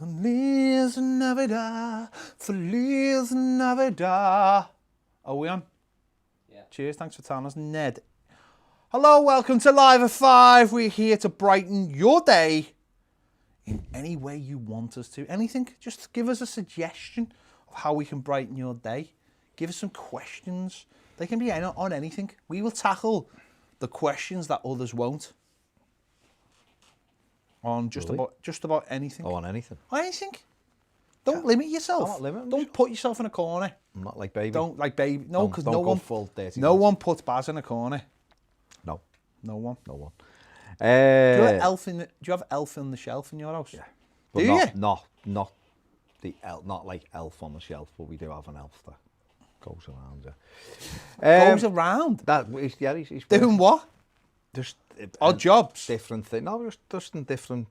Feliz Navidad, Feliz Navidad. Are we on? Yeah. Cheers, thanks for telling us, Ned. Hello, welcome to Live at 5. We're here to brighten your day in any way you want us to. Anything, just give us a suggestion of how we can brighten your day. Give us some questions. They can be on anything. We will tackle the questions that others won't. On just about anything. Oh, on anything. On anything. Don't limit yourself. I'm not limiting Don't put yourself in a corner. I'm not like baby. Don't like baby. No, because no go one full dirty. No one puts Baz in a corner. No. No one. No one. Do you have Elf in the Shelf in your house? Yeah. But Do you? Not the elf, not like Elf on the Shelf, but we do have an elf that goes around. Yeah. Goes around. He's Doing what? just Odd jobs. different thing. No, just in different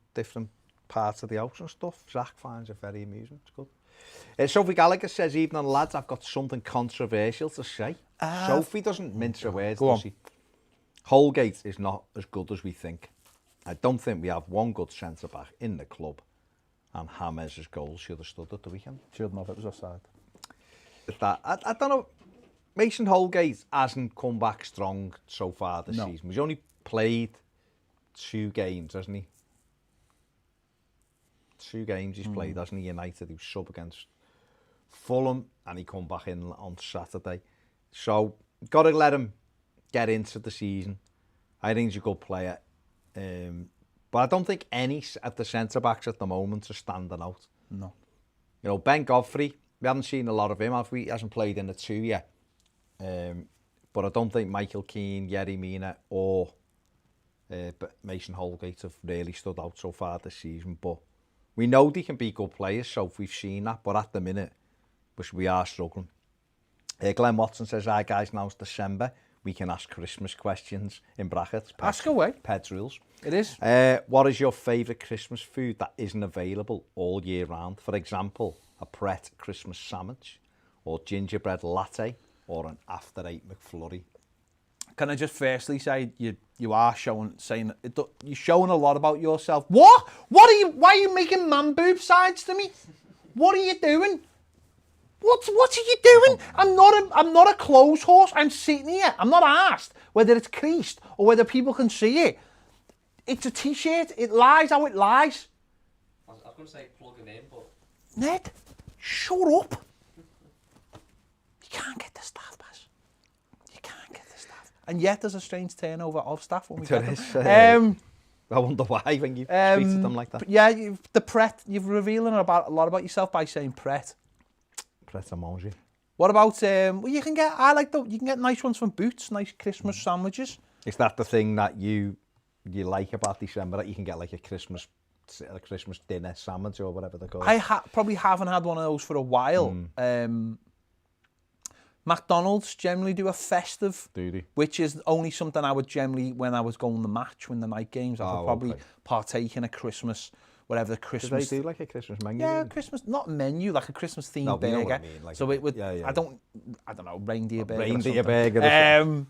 parts of the house and stuff. Zach finds it very amusing. It's good. Sophie Gallagher says, "Evening, lads. I've got something controversial to say." Sophie doesn't mince her words, Go on. does she? Holgate is not as good as we think. I don't think we have one good centre back in the club, and James' goals should have stood at the weekend. Shouldn't have. It was offside. I don't know. Mason Holgate hasn't come back strong so far this season. He's only played 2 games, hasn't he? 2 games he's played, hasn't he? United, he was sub against Fulham, and he come back in on Saturday. So, got to let him get into the season. I think he's a good player. But I don't think any of the centre-backs at the moment are standing out. No. You know, Ben Godfrey, we haven't seen a lot of him, have we? He hasn't played in the 2 yet. But I don't think Michael Keane, Yerry Mina or Mason Holgate have really stood out so far this season. But we know they can be good players, so we've seen that. But at the minute, we are struggling. Glenn Watson says, "Hi guys, now it's December. We can ask Christmas questions," in brackets. Ask away. Peds rules. It is. What is your favourite Christmas food that isn't available all year round? For example, a Pret Christmas sandwich, or gingerbread latte, or an after 8 McFlurry. Can I just firstly say you are saying you're showing a lot about yourself. What? Why are you making man boob sides to me? What are you doing? What are you doing? I'm not a clothes horse. I'm sitting here. I'm not asked whether it's creased or whether people can see it. It's a t-shirt. It lies how it lies. I was going to say plug it in, but... Ned, shut up. You can't get the staff, Baz. You can't get the staff. And yet there's a strange turnover of staff when we get them. I wonder why when you speak to them like that. Yeah, you've revealing a lot about yourself by saying Pret. Pret emoji. What about well, you can get nice ones from Boots, nice Christmas sandwiches. Is that the thing that you like about December, that you can get like a Christmas dinner sandwich or whatever they're called? I probably haven't had one of those for a while. McDonald's generally do a festive, which is only something I would generally, when I was going to the match, when the night games, I would probably partake in a Christmas, whatever the Christmas. Do they do like a Christmas menu? Yeah, Christmas, not menu, like a Christmas themed burger. Know what I mean, like, so it would, yeah. I don't know, reindeer burger. Reindeer burger.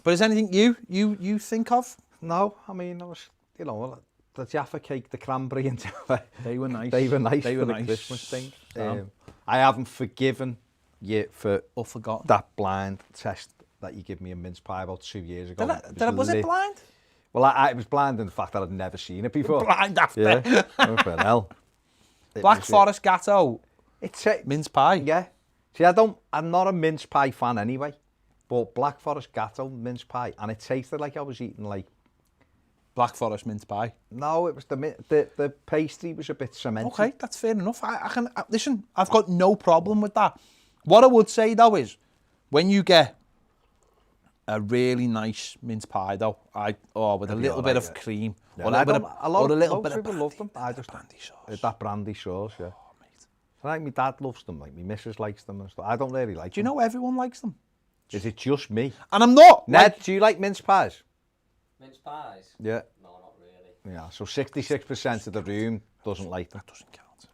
But is anything you think of? No, I mean, I was, the Jaffa cake, the cranberry and Jaffa. They were nice. They were nice for the Christmas thing. I haven't forgiven you for that blind test that you gave me a mince pie about 2 years ago. Was it blind? Well, I was blind in the fact that I'd never seen it before. Blind after. Yeah. Oh, hell. Black Forest Gatto. It's mince pie. Yeah. See, I'm not a mince pie fan anyway. But Black Forest Gatto mince pie, and it tasted like I was eating like Black Forest mince pie. No, it was the pastry was a bit cementy. Okay, that's fair enough. Listen, I've got no problem with that. What I would say though is, when you get a really nice mince pie though, with a little bit of cream, or a little bit of people love them. I just brandy sauce. That brandy sauce, yeah. Oh, mate. Like my dad loves them, like my missus likes them and stuff. I don't really like them. Do you know everyone likes them? Is it just me? And I'm not. Ned, do you like mince pies? Mince pies? Yeah. No, not really. Yeah, so 66% of the room doesn't like them. That doesn't count.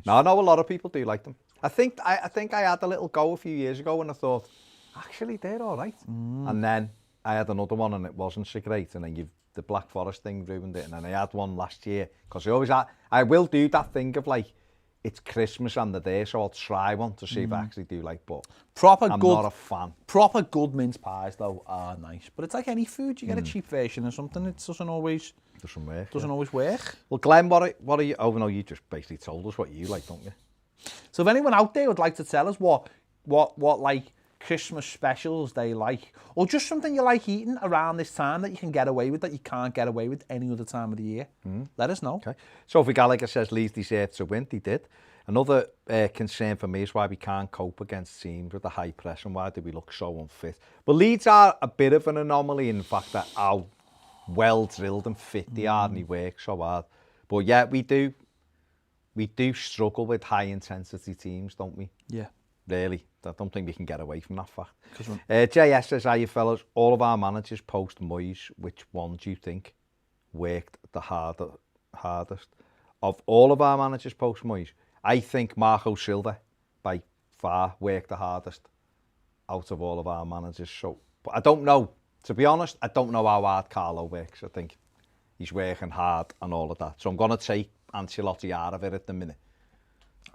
No, I know a lot of people do like them. I think I had a little go a few years ago and I thought, actually, they're all right. And then I had another one and it wasn't so great. And then the Black Forest thing ruined it, and then I had one last year because I will do that thing of like it's Christmas and they're there, so I'll try one to see if I actually do like. But I'm not a fan. Proper good mince pies though are nice, but it's like any food. You get a cheap version or something. It doesn't always work. Well, Glenn, what are you? Oh no, you just basically told us what you like, don't you? So if anyone out there would like to tell us what like Christmas specials they like, or just something you like eating around this time that you can get away with that you can't get away with any other time of the year, let us know. Okay. Sophie Gallagher says Leeds deserve to win. They did. Another concern for me is why we can't cope against teams with the high press and why do we look so unfit. But Leeds are a bit of an anomaly in the fact that how well drilled and fit they are and they work so hard. But yeah, we do struggle with high intensity teams, don't we? Yeah. Really, I don't think we can get away from that fact. JS says, "Are you fellas? All of our managers post Moyes. Which one do you think worked the hardest? Of all of our managers post Moyes, I think Marco Silva by far worked the hardest out of all of our managers. So, but I don't know. To be honest, I don't know how hard Carlo works. I think he's working hard and all of that. So I'm going to take Ancelotti out of it at the minute.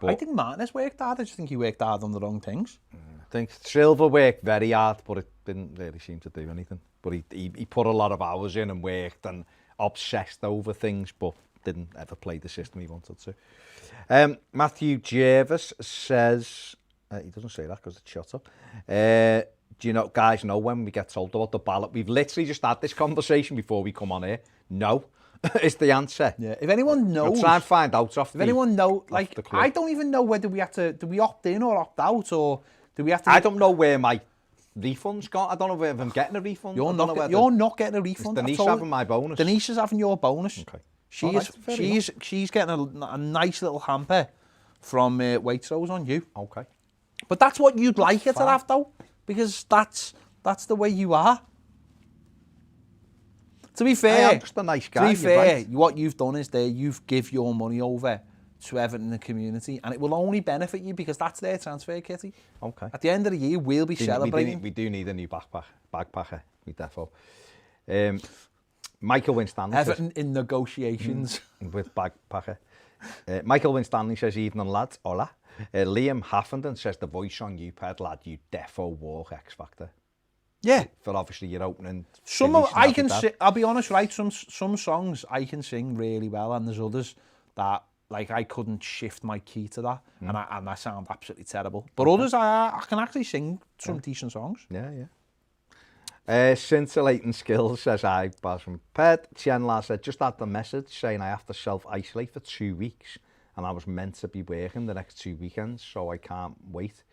But I think Martinez worked hard. I just think he worked hard on the wrong things. I think Silva worked very hard, but it didn't really seem to do anything. But he put a lot of hours in and worked and obsessed over things, but didn't ever play the system he wanted to. Mathew Jervis says, he doesn't say that because it's shut up. Do you guys know when we get told about the ballot? We've literally just had this conversation before we come on here. No. Is the answer. Yeah. If anyone knows, I'll try and find out off. If anyone know, like, I don't even know whether we have to. Do we opt in or opt out, or do we have to? I don't know where my refund's gone. I don't know if I'm getting a refund. You're not getting a refund. Denise having my bonus. Denise is having your bonus. Okay. She's getting a nice little hamper from Waitrose on you. Okay. But that's what you'd like her to have though, because that's the way you are. To be fair, I'm just a nice guy. To be fair, what you've done is you've give your money over to Everton in the community, and it will only benefit you because that's their transfer kitty. Okay. At the end of the year, we'll be celebrating. We do need a new bagpacker. We defo. Michael Winstanley Everton in negotiations with bagpacker. Michael Winstanley says, "Evening lads, hola." Liam Haffenden says, "The voice on you, ped lad, you defo walk X Factor." Yeah. For obviously your opening. Some of, I can sing, I'll be honest, right? Some songs I can sing really well, and there's others that like I couldn't shift my key to that, and I sound absolutely terrible. But others I can actually sing some decent songs. Yeah. Scintillating skills says I Baz from Ped. Chenla said just had the message saying I have to self-isolate for 2 weeks, and I was meant to be working the next 2 weekends, so I can't wait.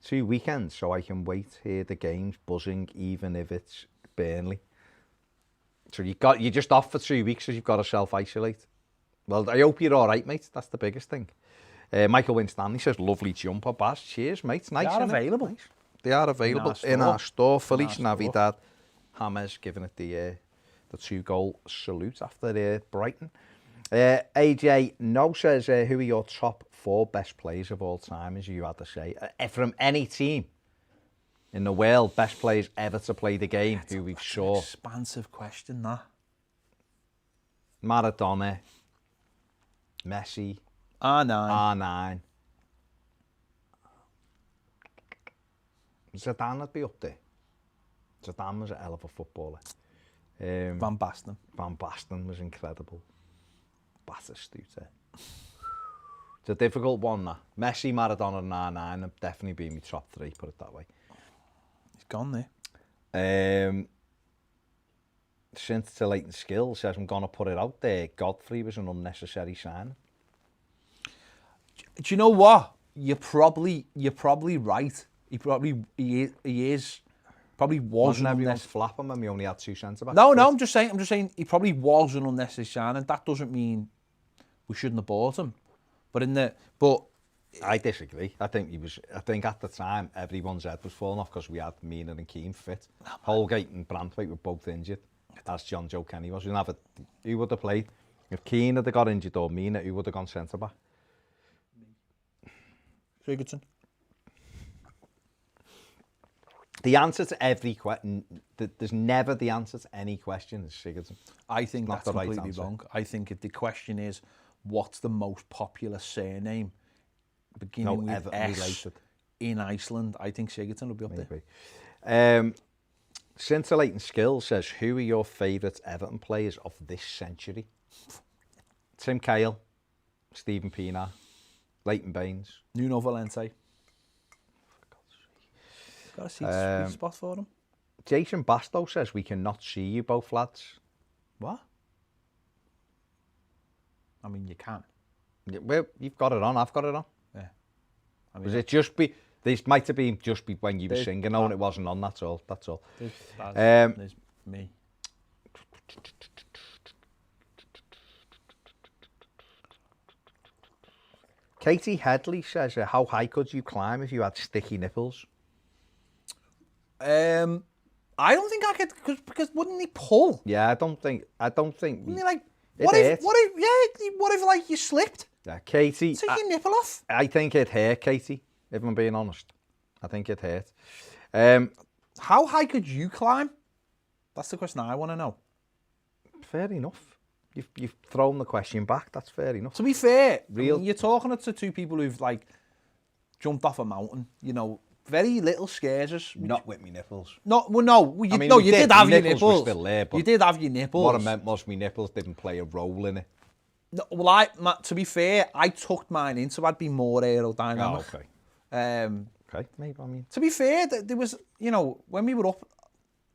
2 weekends, so I can wait, hear the games buzzing, even if it's Burnley. So you're just off for 2 weeks, so you've got to self-isolate. Well, I hope you're all right, mate. That's the biggest thing. Michael Winstanley says, lovely jumper, Baz. Cheers, mate. Nice. They are available. Nice. They are available in our store. Feliz Navidad. James giving it the 2-goal salute after Brighton. AJ No says, who are your top 4 best players of all time, as you had to say? From any team in the world, best players ever to play the game, who we've saw. Expansive question, that. Maradona, Messi, R9. Zidane would be up there. Zidane was a hell of a footballer. Van Basten. Van Basten was incredible. Batistuta. It's a difficult one, that. Messi, Maradona and R9 have definitely been my top 3, put it that way. He's gone there. Scintillating skill says, I'm going to put it out there, Godfrey was an unnecessary sign. Do you know what? You're probably right. He is. Probably was an everyone's flapping when we only had 2 centre-backs. No, I'm just saying he probably was an unnecessary signing. That doesn't mean we shouldn't have bought him. But I disagree. I think at the time everyone's head was falling off because we had Mina and Keane fit. Holgate and Branthwaite were both injured, as John Joe Kenny was. Who would have played? If Keane had got injured or Mina, who would have gone centre-back? Sigurdsson. The answer to every question, there's never the answer to any question is Sigurdsson. I think Not that's the right completely answer. wrong. I think if the question is, what's the most popular surname beginning with Everton S related. in Iceland? I think Sigurdsson will be up there. Maybe. Scintillating Skill says, who are your favourite Everton players of this century? Tim Cahill, Stephen Pienaar, Leighton Baines. Nuno Valente. Got a sweet spot for him. Jason Bastow says, we cannot see you both, lads. What? I mean, you can. Yeah, well, you've got it on, I've got it on. Yeah. I mean, Was it just be, this might have been just be when you were There's singing, and it wasn't on, that's all. there's me. Katie Headley says, how high could you climb if you had sticky nipples? I don't think I could, because wouldn't he pull? Yeah, I don't think. Wouldn't he like? It What hurt. if like you slipped? Yeah, Katie. Take your nipple off. I think it hurt, Katie. If I'm being honest, I think it hurt. How high could you climb? That's the question I want to know. Fair enough. You've thrown the question back. That's fair enough. To be fair, Real- I mean, you're talking to two people who've like jumped off a mountain. You know, very little scares us. Not with me nipples. No, well, no, you, I mean, no, we you did. did have My your nipples were nipples. still there, but you did have your nipples. What I meant was my nipples didn't play a role in it. No, well, to be fair, I tucked mine in, so I'd be more aerodynamic. Oh, okay. Um, Okay, maybe. I mean, to be fair, there was, you know, when we were up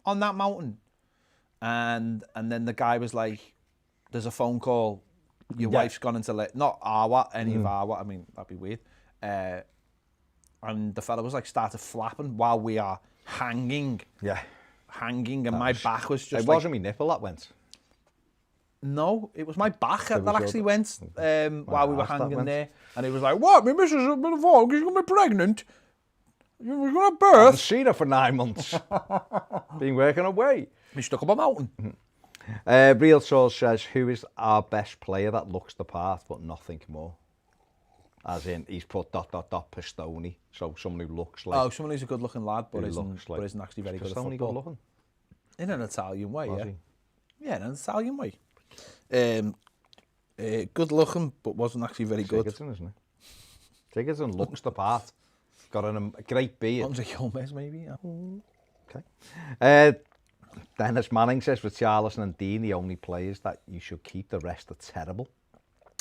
on that mountain, and then the guy was like, "There's a phone call. Your wife's gone into not our any of our. I mean, that'd be weird." And the fella was like started flapping while we are hanging, and my back was just. it wasn't my nipple that went. No, it was my back that was actually your- went while we were arse that hanging went. there, and it was like, "What? My missus has been involved. She's gonna be pregnant. You were gonna I've birth." seen her for 9 months. Been working away. We stuck up a mountain. Real Source says, who is our best player that looks the part but nothing more? As in, he's put ... Pistoni, so someone who looks like... Oh, someone who's a good-looking lad, but Who isn't, looks like- but isn't actually very good at Pistoni football. good looking? In an Italian way, Was yeah. he? Yeah, in an Italian way. Good-looking, but wasn't actually very good. Sigurdsson, isn't it? Sigurdsson looks the part. Got a great beard. Andre Gomez, maybe. Yeah. Okay. Dennis Manning says, Richarlison and Dean, the only players that you should keep, the rest are terrible.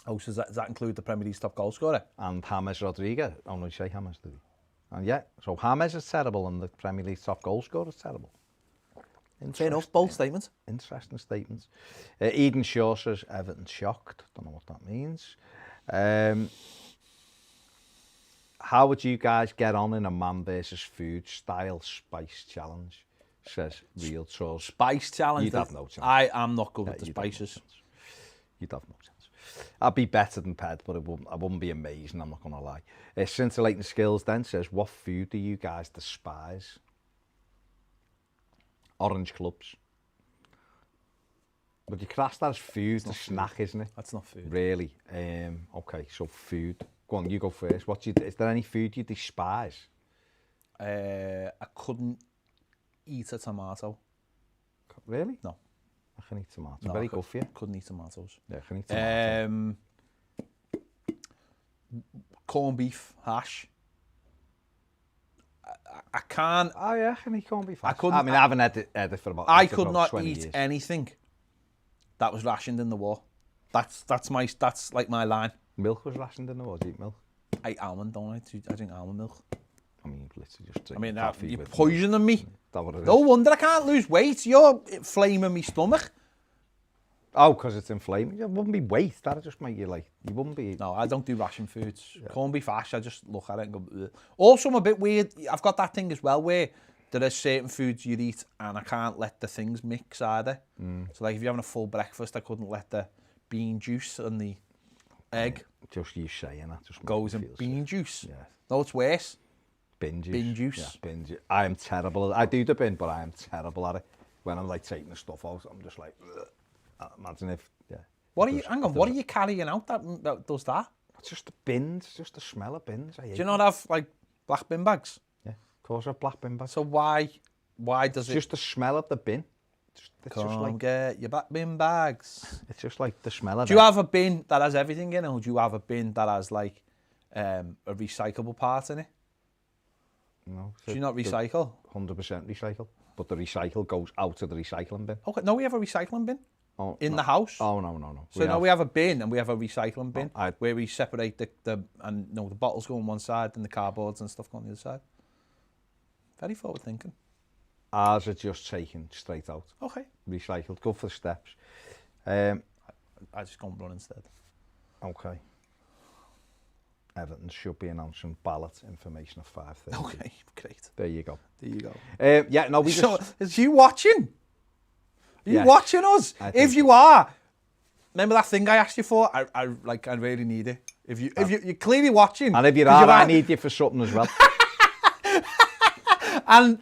Oh, so does that include the Premier League's top goal scorer? And James Rodriguez. Oh, no, you say James, did he? And yeah, so James is terrible and the Premier League's top goal scorer is terrible. Fair enough, bold statement. Interesting statements. Eden Shaw says, Everton shocked. Don't know what that means. How would you guys get on in a man versus food style spice challenge? Says Real Source. Spice challenge. You'd have no chance. I am not good with the you'd have no spices. chance. You'd have no chance. I'd be better than Ped, but I wouldn't be amazing, I'm not going to lie. Scintillating Skills then says, what food do you guys despise? Orange clubs. But you class that as food, a snack, isn't it? That's not food. Really? Okay, so food. Go on, you go first. Is there any food you despise? I couldn't eat a tomato. Really? No. I can eat tomato. No, Very good for you. Couldn't eat tomatoes. Yeah, I can eat tomato. Corned beef, hash. I can't. Oh yeah, I can eat corned beef. I couldn't- mean, I haven't had it for about. I for could about not 20 eat years. anything that was rationed in the war. That's like my line. Milk was rationed in the war. Do you eat milk? I eat almond, don't I? I drink almond milk. I mean, literally just. I mean, Toffee you're with- poisoning me. That what it is? No wonder I can't lose weight. You're flaming me stomach. Oh, because it's inflamed. It wouldn't be weight. That'd just make you like. You wouldn't be. No, I don't do ration foods. Corned beef hash, I just look at it and go. Ugh. Also, I'm a bit weird. I've got that thing as well where there are certain foods you eat and I can't let the things mix either. So like if you're having a full breakfast, I couldn't let the bean juice and the egg Just you saying that just goes makes in me feel bean sick. juice. Yeah. No, it's worse. Bin juice. Bin juice. Yeah, bin juice. I am terrible. I do the bin, but I am terrible at it. When I'm like taking the stuff out, I'm just like. Ugh. Imagine if. Yeah. What are you? Hang on. What are you carrying out that does that? It's just the bins. Just the smell of bins. I hate Do you not have like black bin bags? Yeah. Of course, a black bin bag. So why does it? Just the smell of the bin. It's just Come like get your black bin bags. it's just like the smell of. Do you have a bin that has everything in it, or do you have a bin that has like a recyclable part in it? No. Do you not recycle? 100% recycle, but the recycle goes out of the recycling bin. Okay, no, we have a recycling bin in no. the house. Oh no. So we have a bin and we have a recycling bin Oh, where we separate the bottles go on one side and the cardboards and stuff go on the other side. Very forward thinking. Ours are just taken straight out, Okay. recycled. Go for the steps. I just go and run instead. Okay. Everton should be announcing ballot information at 5:30. Okay, great. There you go. There you go. Yeah, no, we So, just... is you watching? Are you Yes, watching us? I think If you are, remember that thing I asked you for? I really need it. If you're clearly watching. And if you're 'cause I need you for something as well. And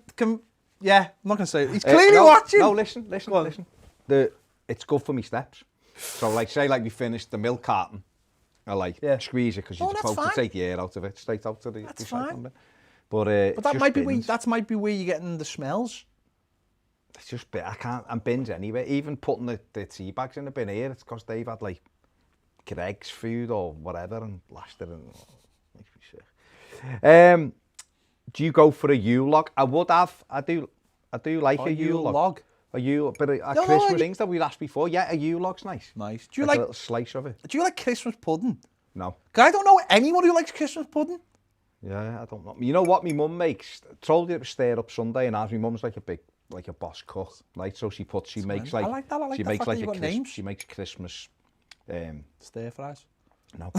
yeah, I'm not gonna say it. He's clearly watching. No, listen. It's good for me steps. So say we finished the milk carton. I squeeze it because you're that's supposed to fine. take the air out of it straight out to the That's recycling fine. bin. But that might be where you're getting the smells. It's just I can't. And bins anyway. Even putting the tea bags in the bin here, it's because they've had like Greg's food or whatever and lashed it and makes me sick. Do you go for a Yule log? I would have. I do like a Yule log. A Yule, but a Christmas things that we asked before. Yeah, a Yule log's nice. Nice. Do you like a little slice of it? Do you like Christmas pudding? No. Because I don't know anyone who likes Christmas pudding. Yeah, I don't know. You know what my mum makes? I told you it was stir up Sunday, and as my mum's like a boss cook, right? So she makes like I like that. I like she the makes fact that like you've got names. she makes Christmas Stir fries. no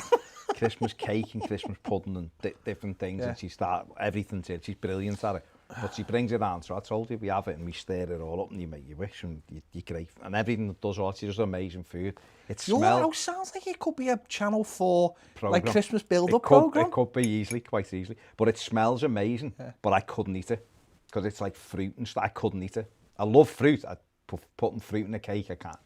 Christmas cake and Christmas pudding and different things, and everything's in. She's brilliant at it. But she brings it on, so I told you we have it and we stir it all up and you make your wish and you're great. And everything that does all, she does amazing food. Your house sounds like it could be a Channel 4 like Christmas build-up program. It could be quite easily. But it smells amazing, but I couldn't eat it. Because it's like fruit and stuff, I couldn't eat it. I love fruit, putting fruit in a cake, I can't.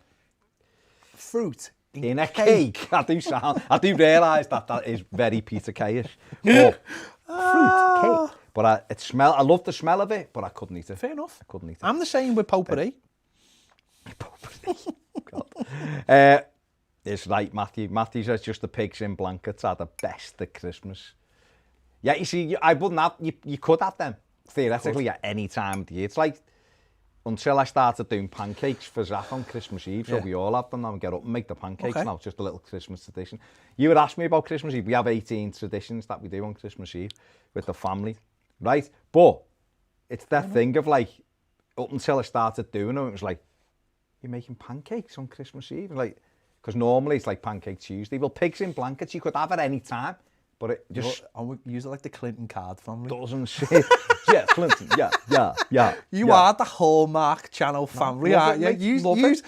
Fruit? In a cake? I do realise that is very Peter Kay-ish. But fruit, cake. But I love the smell of it, but I couldn't eat it. Fair enough. I couldn't eat it. I'm the same with potpourri. God. It's right, Mathew. Mathew says just the pigs in blankets are the best at Christmas. Yeah, you see, I wouldn't have, you could have them, theoretically, at any time of the year. It's like, until I started doing pancakes for Zach on Christmas Eve, so we all have them now and get up and make the pancakes now. It's just a little Christmas tradition. You would ask me about Christmas Eve. We have 18 traditions that we do on Christmas Eve with the family, right? But it's that thing of like, up until I started doing them, it was like, you're making pancakes on Christmas Eve? Like, because normally it's like Pancake Tuesday. Well, pigs in blankets, you could have at any time, but it just... I would use it like the Clinton card family. Doesn't shit. Yeah, Clinton, yeah. You are the Hallmark Channel family, aren't you? Love it.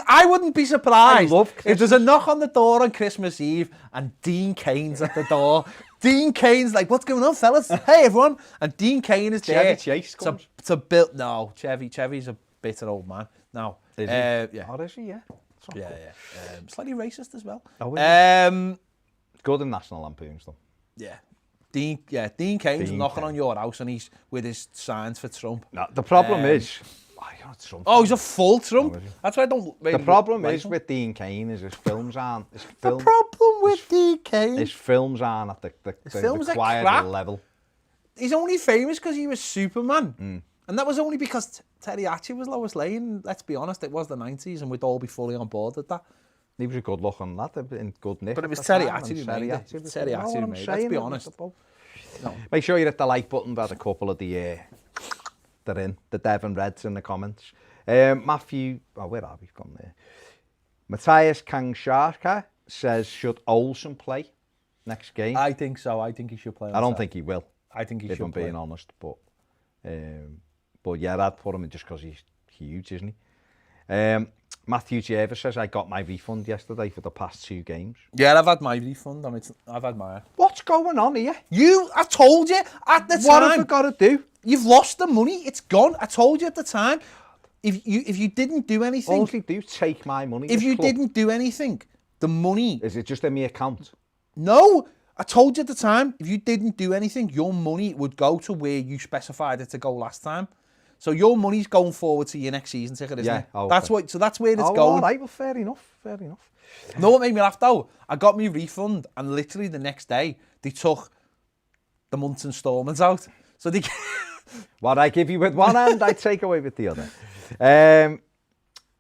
I wouldn't be surprised I love if there's a knock on the door on Christmas Eve and Dean Kane's at the door. Dean Kane's like, what's going on, fellas? Hey, everyone. And Dean Kane is there. Chevy Chase comes. To build... No, Chevy's a bitter old man. No. Is he? Yeah. Oh, is he? Yeah. Yeah. Slightly racist as well. Oh, is good in National Lampoons, though. Yeah. Dean Kane's knocking on your house and he's with his signs for Trump. No, the problem is... Trump. Oh, he's a full Trump. That's why I don't really The problem like is him. with Dean Kane is his films aren't... The problem with Dean Kane... His films aren't at the required level. He's only famous because he was Superman. And that was only because Terry Hatcher was Lois Lane. Let's be honest, it was the 90s and we'd all be fully on board with that. He was a good look on that, in good nick. But it was Terry Hatcher who made it. Terry Hatcher who made it, let's be honest. No. Make sure you hit the like button. There's a couple of the Devon Reds in the comments. Mathew, where are we from there? Matthias Kangsharka says, should Olsen play next game? I think so. I think he should play. I don't think he will. I think he if should I'm play. being honest, but yeah, I'd put him in just because he's huge, isn't he? Matthew Jervis says, I got my refund yesterday for the past 2 games. Yeah, I've had my refund. I've had mine. What's going on here? I told you at the time. What have I got to do? You've lost the money. It's gone. I told you at the time. If you didn't do anything... All you do, take my money. If you didn't do anything, the money... Is it just in my account? No. I told you at the time, if you didn't do anything, your money would go to where you specified it to go last time. So your money's going forward to your next season ticket, isn't it? Okay. That's what. So that's where it's Oh, going. all right, well, fair enough. No, what made me laugh though? I got my refund, and literally the next day they took the month's instalments out. So they. What I give you with one hand, I take away with the other.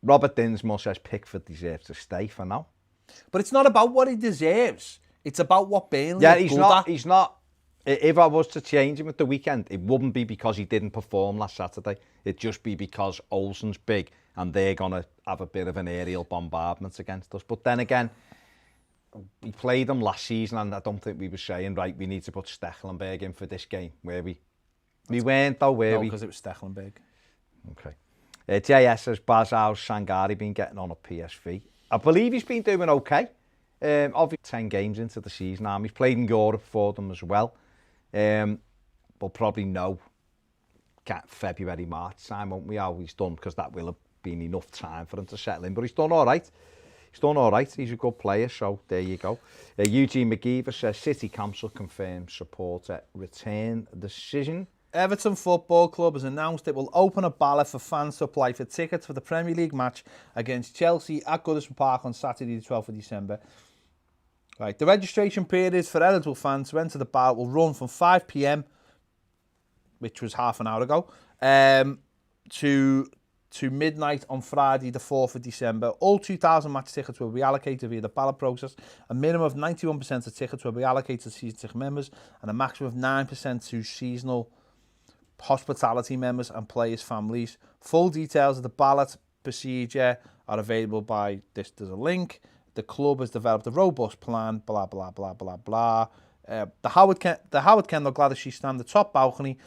Robert Dinsmore says Pickford deserves to stay for now. But it's not about what he deserves. It's about what Burnley. Yeah, are good at. he's not. If I was to change him at the weekend, it wouldn't be because he didn't perform last Saturday. It'd just be because Olsen's big and they're going to have a bit of an aerial bombardment against us. But then again, we played them last season and I don't think we were saying, right, we need to put Stekelenburg in for this game, were we? We weren't though, were we? No, because it was Stekelenburg. Okay. JS says, how's Sangari been getting on at PSV? I believe he's been doing okay. Obviously 10 games into the season now. He's played in Europe for them as well. We'll probably know February, March time, won't we, how he's done, because that will have been enough time for him to settle in. But he's done all right. He's a good player, so there you go. Eugene McGeever says, City Council confirms supporter return decision. Everton Football Club has announced it will open a ballot for fans to apply for tickets for the Premier League match against Chelsea at Goodison Park on Saturday the 12th of December. Right, the registration period for eligible fans to enter the ballot will run from 5 p.m, which was half an hour ago, to midnight on Friday the 4th of December. All 2,000 match tickets will be allocated via the ballot process. A minimum of 91% of tickets will be allocated to season ticket members and a maximum of 9% to seasonal hospitality members and players' families. Full details of the ballot procedure are available by this. There's a link. The club has developed a robust plan, blah, blah, blah, blah, blah. The Howard Kendall Gladys stand, the top balcony,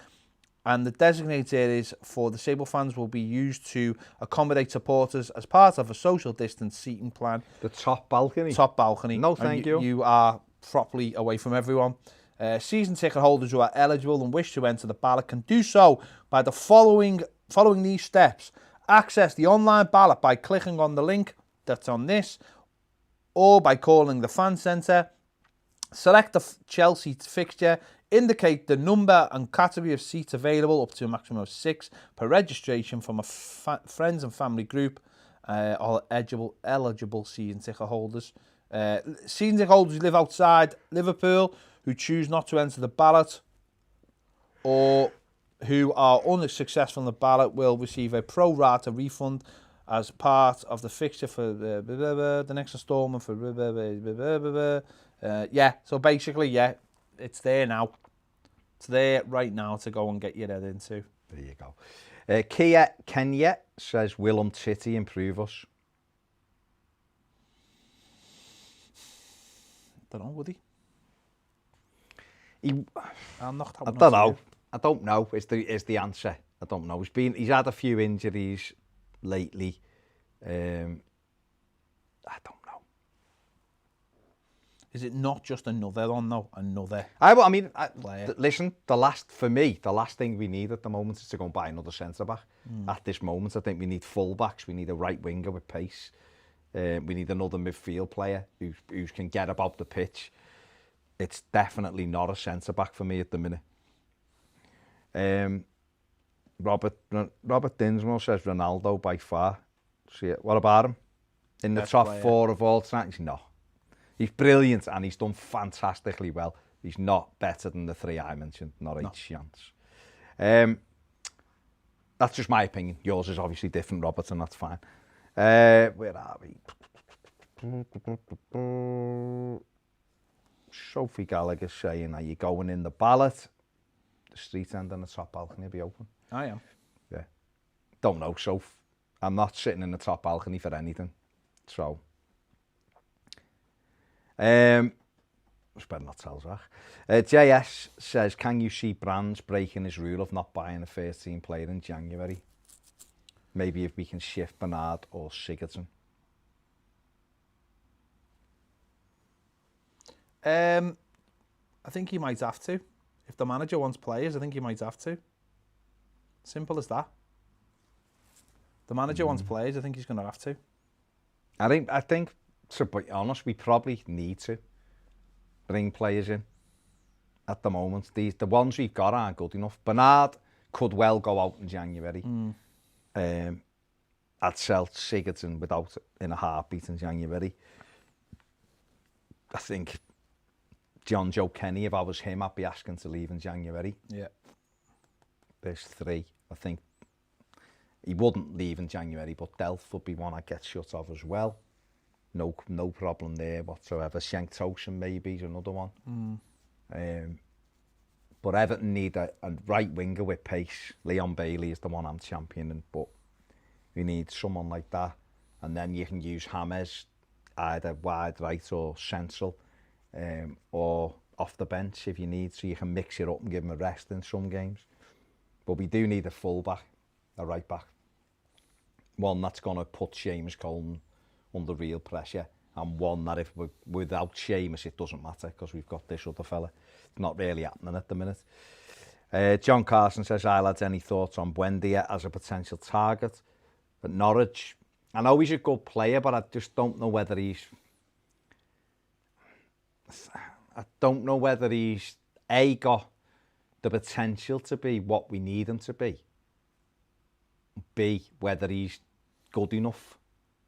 and the designated areas for disabled fans will be used to accommodate supporters as part of a social distance seating plan. The top balcony? Top balcony. No, thank you. You are properly away from everyone. Season ticket holders who are eligible and wish to enter the ballot can do so by the following these steps. Access the online ballot by clicking on the link that's on this, or by calling the fan centre. Select the Chelsea fixture. Indicate the number and category of seats available, up to a maximum of 6 per registration from a friends and family group. All eligible season ticket holders. Season ticket holders who live outside Liverpool, who choose not to enter the ballot, or who are unsuccessful in the ballot, will receive a pro rata refund as part of the fixture for the next instalment for yeah. So basically, yeah, it's there now. It's there right now to go and get your head into. There you go. Kia Kenya says, will Titty improve us? Don't know, would he? I'm not. I don't know. I don't know. Is the answer? I don't know. He's had a few injuries lately. I don't know. Is it not just another one though? Another. Listen. The last thing we need at the moment is to go and buy another centre back. At this moment, I think we need full backs. We need a right winger with pace. We need another midfield player who can get about the pitch. It's definitely not a centre back for me at the minute. Robert Dinsmore says Ronaldo by far. See it. What about him? In the top player. 4 of all time? No. He's brilliant and he's done fantastically well. He's not better than the 3 I mentioned. Not a chance. That's just my opinion. Yours is obviously different, Robert, and that's fine. Where are we? Sophie Gallagher saying, are you going in the ballot? The street end and the top balcony will be open. I am. Yeah. Don't know, Soph. I'm not sitting in the top balcony for anything. So. Better not tell Zach. JS says, can you see Brands breaking his rule of not buying a first team player in January? Maybe if we can shift Bernard or Sigurdsson. I think he might have to. If the manager wants players, I think he might have to. Simple as that. The manager wants players, I think he's going to have to. I think, to be honest, we probably need to. bring players in at the moment. The ones we've got aren't good enough. Bernard could well go out in January. I'd sell Sigurdsson without in a heartbeat in January. I think John Joe Kenny, if I was him, I'd be asking to leave in January. Yeah. There's 3. I think he wouldn't leave in January, but Delph would be one I'd get shut of as well. No problem there whatsoever. Shank Tosin maybe is another one. But Everton need a right winger with pace. Leon Bailey is the one I'm championing, but we need someone like that. And then you can use James either wide right or central, or off the bench if you need, so you can mix it up and give him a rest in some games. But we do need a full back, a right back. One that's going to put Seamus Coleman under real pressure, and one that if we're without Seamus it doesn't matter because we've got this other fella. It's not really happening at the minute. John Carson says, "Hi lads, any thoughts on Buendia as a potential target at Norwich?" I know he's a good player, but I just don't know whether he's got the potential to be what we need him to be. B, whether he's good enough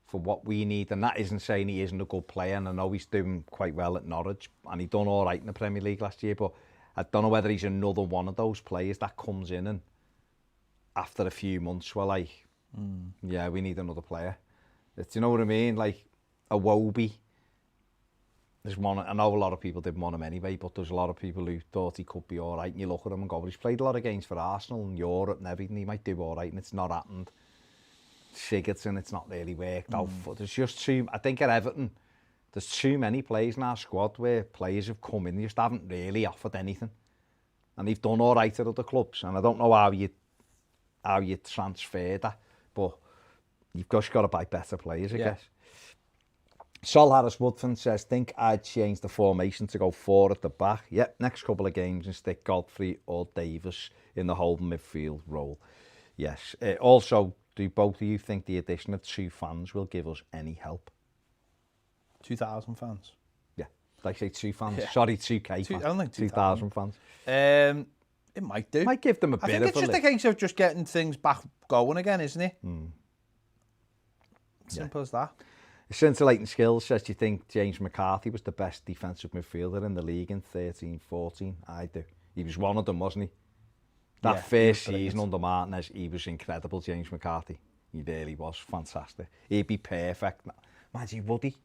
for what we need, and that isn't saying he isn't a good player, and I know he's doing quite well at Norwich, and he done all right in the Premier League last year, but I don't know whether he's another one of those players that comes in and after a few months we're like, yeah, we need another player. It's, you know what I mean? Like a Wobie. There's one, I know a lot of people didn't want him anyway, but there's a lot of people who thought he could be all right, and you look at him and go, well, he's played a lot of games for Arsenal and Europe and everything, he might do all right, and it's not happened. Sigurdsson, it's not really worked out. But there's just I think at Everton, there's too many players in our squad where players have come in, they just haven't really offered anything. And they've done all right at other clubs, and I don't know how you transfer that, but you've just got to buy better players, I guess. Sol Harris Woodford says, think I'd change the formation to go 4 at the back. Yep, next couple of games and stick Godfrey or Davis in the holding midfield role. Yes. Also, do both of you think the addition of 2 fans will give us any help? 2,000 fans. Yeah. Did I say 2 fans? Yeah. Sorry, 2K fans. I don't think 2,000 fans. It might do. Might give them a bit of a I think it's just a case of just getting things back going again, isn't it? Simple as that. Scintillating Skills says, do you think James McCarthy was the best defensive midfielder in the league in 13-14? I do. He was one of them, wasn't he? That first season under Martinez, he was incredible, James McCarthy. He really was fantastic. He'd be perfect. Imagine, would he?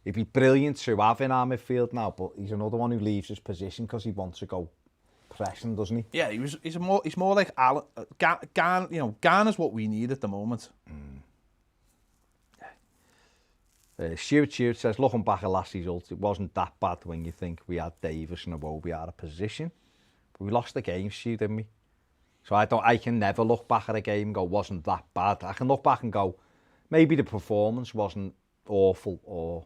He'd be brilliant to have in our midfield now, but he's another one who leaves his position because he wants to go pressing, doesn't he? Yeah, he's more like Alan. Garner's what we need at the moment. Stuart says, looking back at last result, it wasn't that bad when you think we had Davis and Iwobi out of position. But we lost the game, Stu, didn't we? So I can never look back at a game and go, wasn't that bad. I can look back and go, maybe the performance wasn't awful or,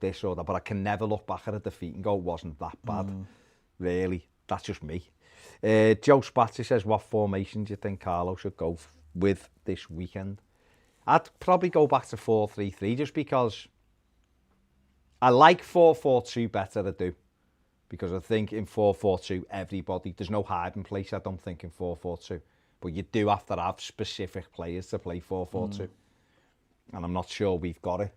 this or that, but I can never look back at a defeat and go, it wasn't that bad. Really, that's just me. Joe Spatsy says, what formation do you think Carlo should go with this weekend? I'd probably go back to 4-3-3 just because I like 4-4-2 better to do. Because I think in 4-4-2, there's no hiding place, I don't think, in 4-4-2. But you do have to have specific players to play 4-4-2. And I'm not sure we've got it.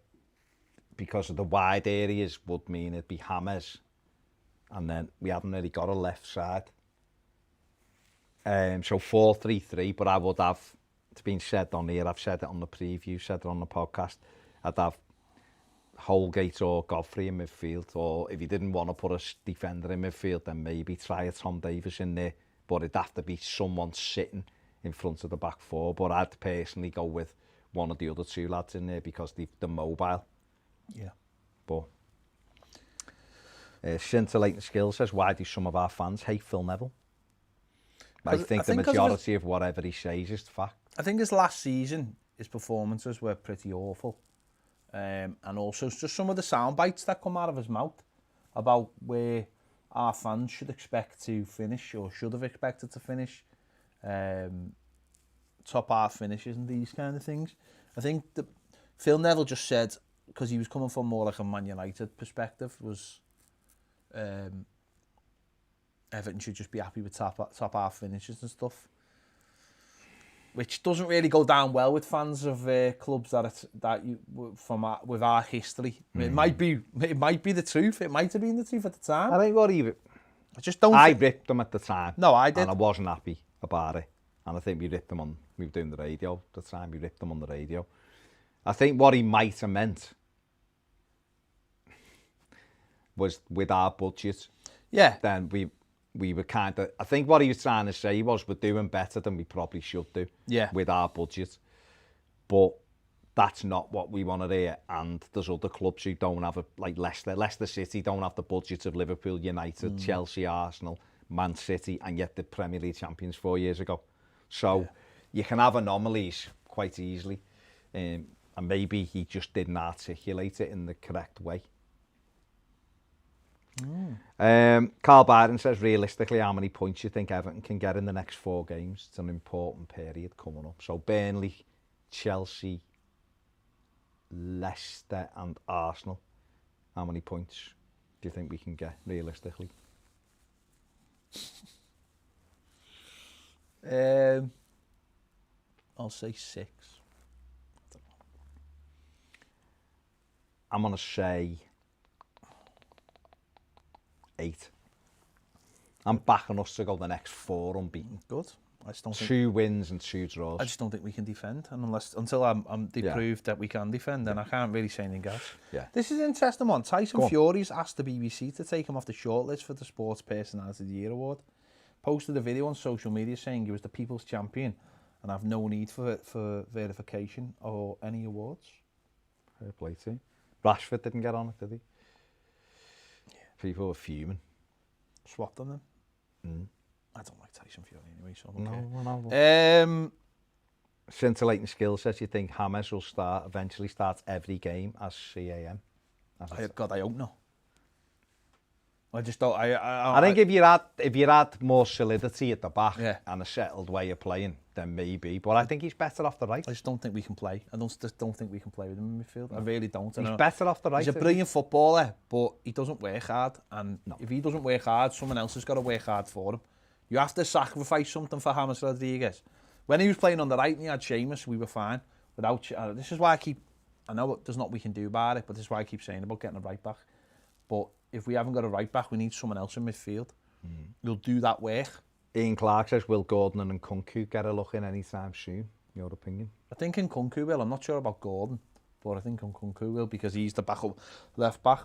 Because of the wide areas would mean it'd be James. And then we haven't really got a left side. So 4-3-3, but I would have, it's been said on here, I've said it on the preview, said it on the podcast, I'd have Holgate or Godfrey in midfield, or if you didn't want to put a defender in midfield, then maybe try a Tom Davis in there, but it'd have to be someone sitting in front of the back 4, but I'd personally go with one of the other 2 lads in there because they're mobile. Yeah. But Scintillating Skill says, why do some of our fans hate Phil Neville? I think the majority of whatever he says is fact. I think his last season, his performances were pretty awful. And also just some of the sound bites that come out of his mouth about where our fans should expect to finish or should have expected to finish. Top half finishes and these kind of things. I think Phil Neville just said, because he was coming from more like a Man United perspective, was Everton should just be happy with top half finishes and stuff, which doesn't really go down well with fans of clubs with our history. It might be the truth. It might have been the truth at the time. I think I just don't. I ripped them at the time. No, I did. And I wasn't happy about it. And I think we ripped them on. We were doing the radio at the time. We ripped them on the radio. I think what he might have meant was with our budget. Yeah. Then we were kind of. I think what he was trying to say was we're doing better than we probably should do. Yeah. With our budget, but that's not what we want to hear. And there's other clubs who don't have like Leicester City don't have the budget of Liverpool, United, Chelsea, Arsenal, Man City, and yet the Premier League champions 4 years ago. So you can have anomalies quite easily, and maybe he just didn't articulate it in the correct way. Carl Byron says, realistically, how many points you think Everton can get in the next 4 games? It's an important period coming up. So Burnley, Chelsea, Leicester and Arsenal. How many points do you think we can get realistically? I'll say 6. I'm going to say 8. I'm backing us to go the next 4 unbeaten. Good. I just don't think 2 wins and 2 draws. I just don't think we can defend, and until I'm proved that we can defend, then I can't really say anything else. Yeah. This is an interesting one. Tyson Fury's asked the BBC to take him off the shortlist for the Sports Personality of the Year award. Posted a video on social media saying he was the people's champion and have no need for verification or any awards. Fair play to him. Rashford didn't get on it, did he? Yeah. People were fuming. Swapped on them. I don't like Tyson Fury anyway, so I don't care. Scintillating Skill says you think James will eventually start every game as CAM. God, I hope not. I just don't. I think if you had more solidity at the back and a settled way of playing, then maybe. But I think he's better off the right. I just don't think we can play. I just don't think we can play with him in midfield. I really don't. He's better off the right. He's a brilliant footballer, but he doesn't work hard. And if he doesn't work hard, someone else has got to work hard for him. You have to sacrifice something for James Rodriguez. When he was playing on the right and he had Seamus, we were fine. Without this is why I know there's not we can do about it, but this is why I keep saying about getting a right back. But if we haven't got a right back, we need someone else in midfield. We'll do that work. Ian Clark says, will Gordon and Nkunku get a look in any time soon, in your opinion? I think Nkunku will. I'm not sure about Gordon, but I think Nkunku will because he's the backup left back.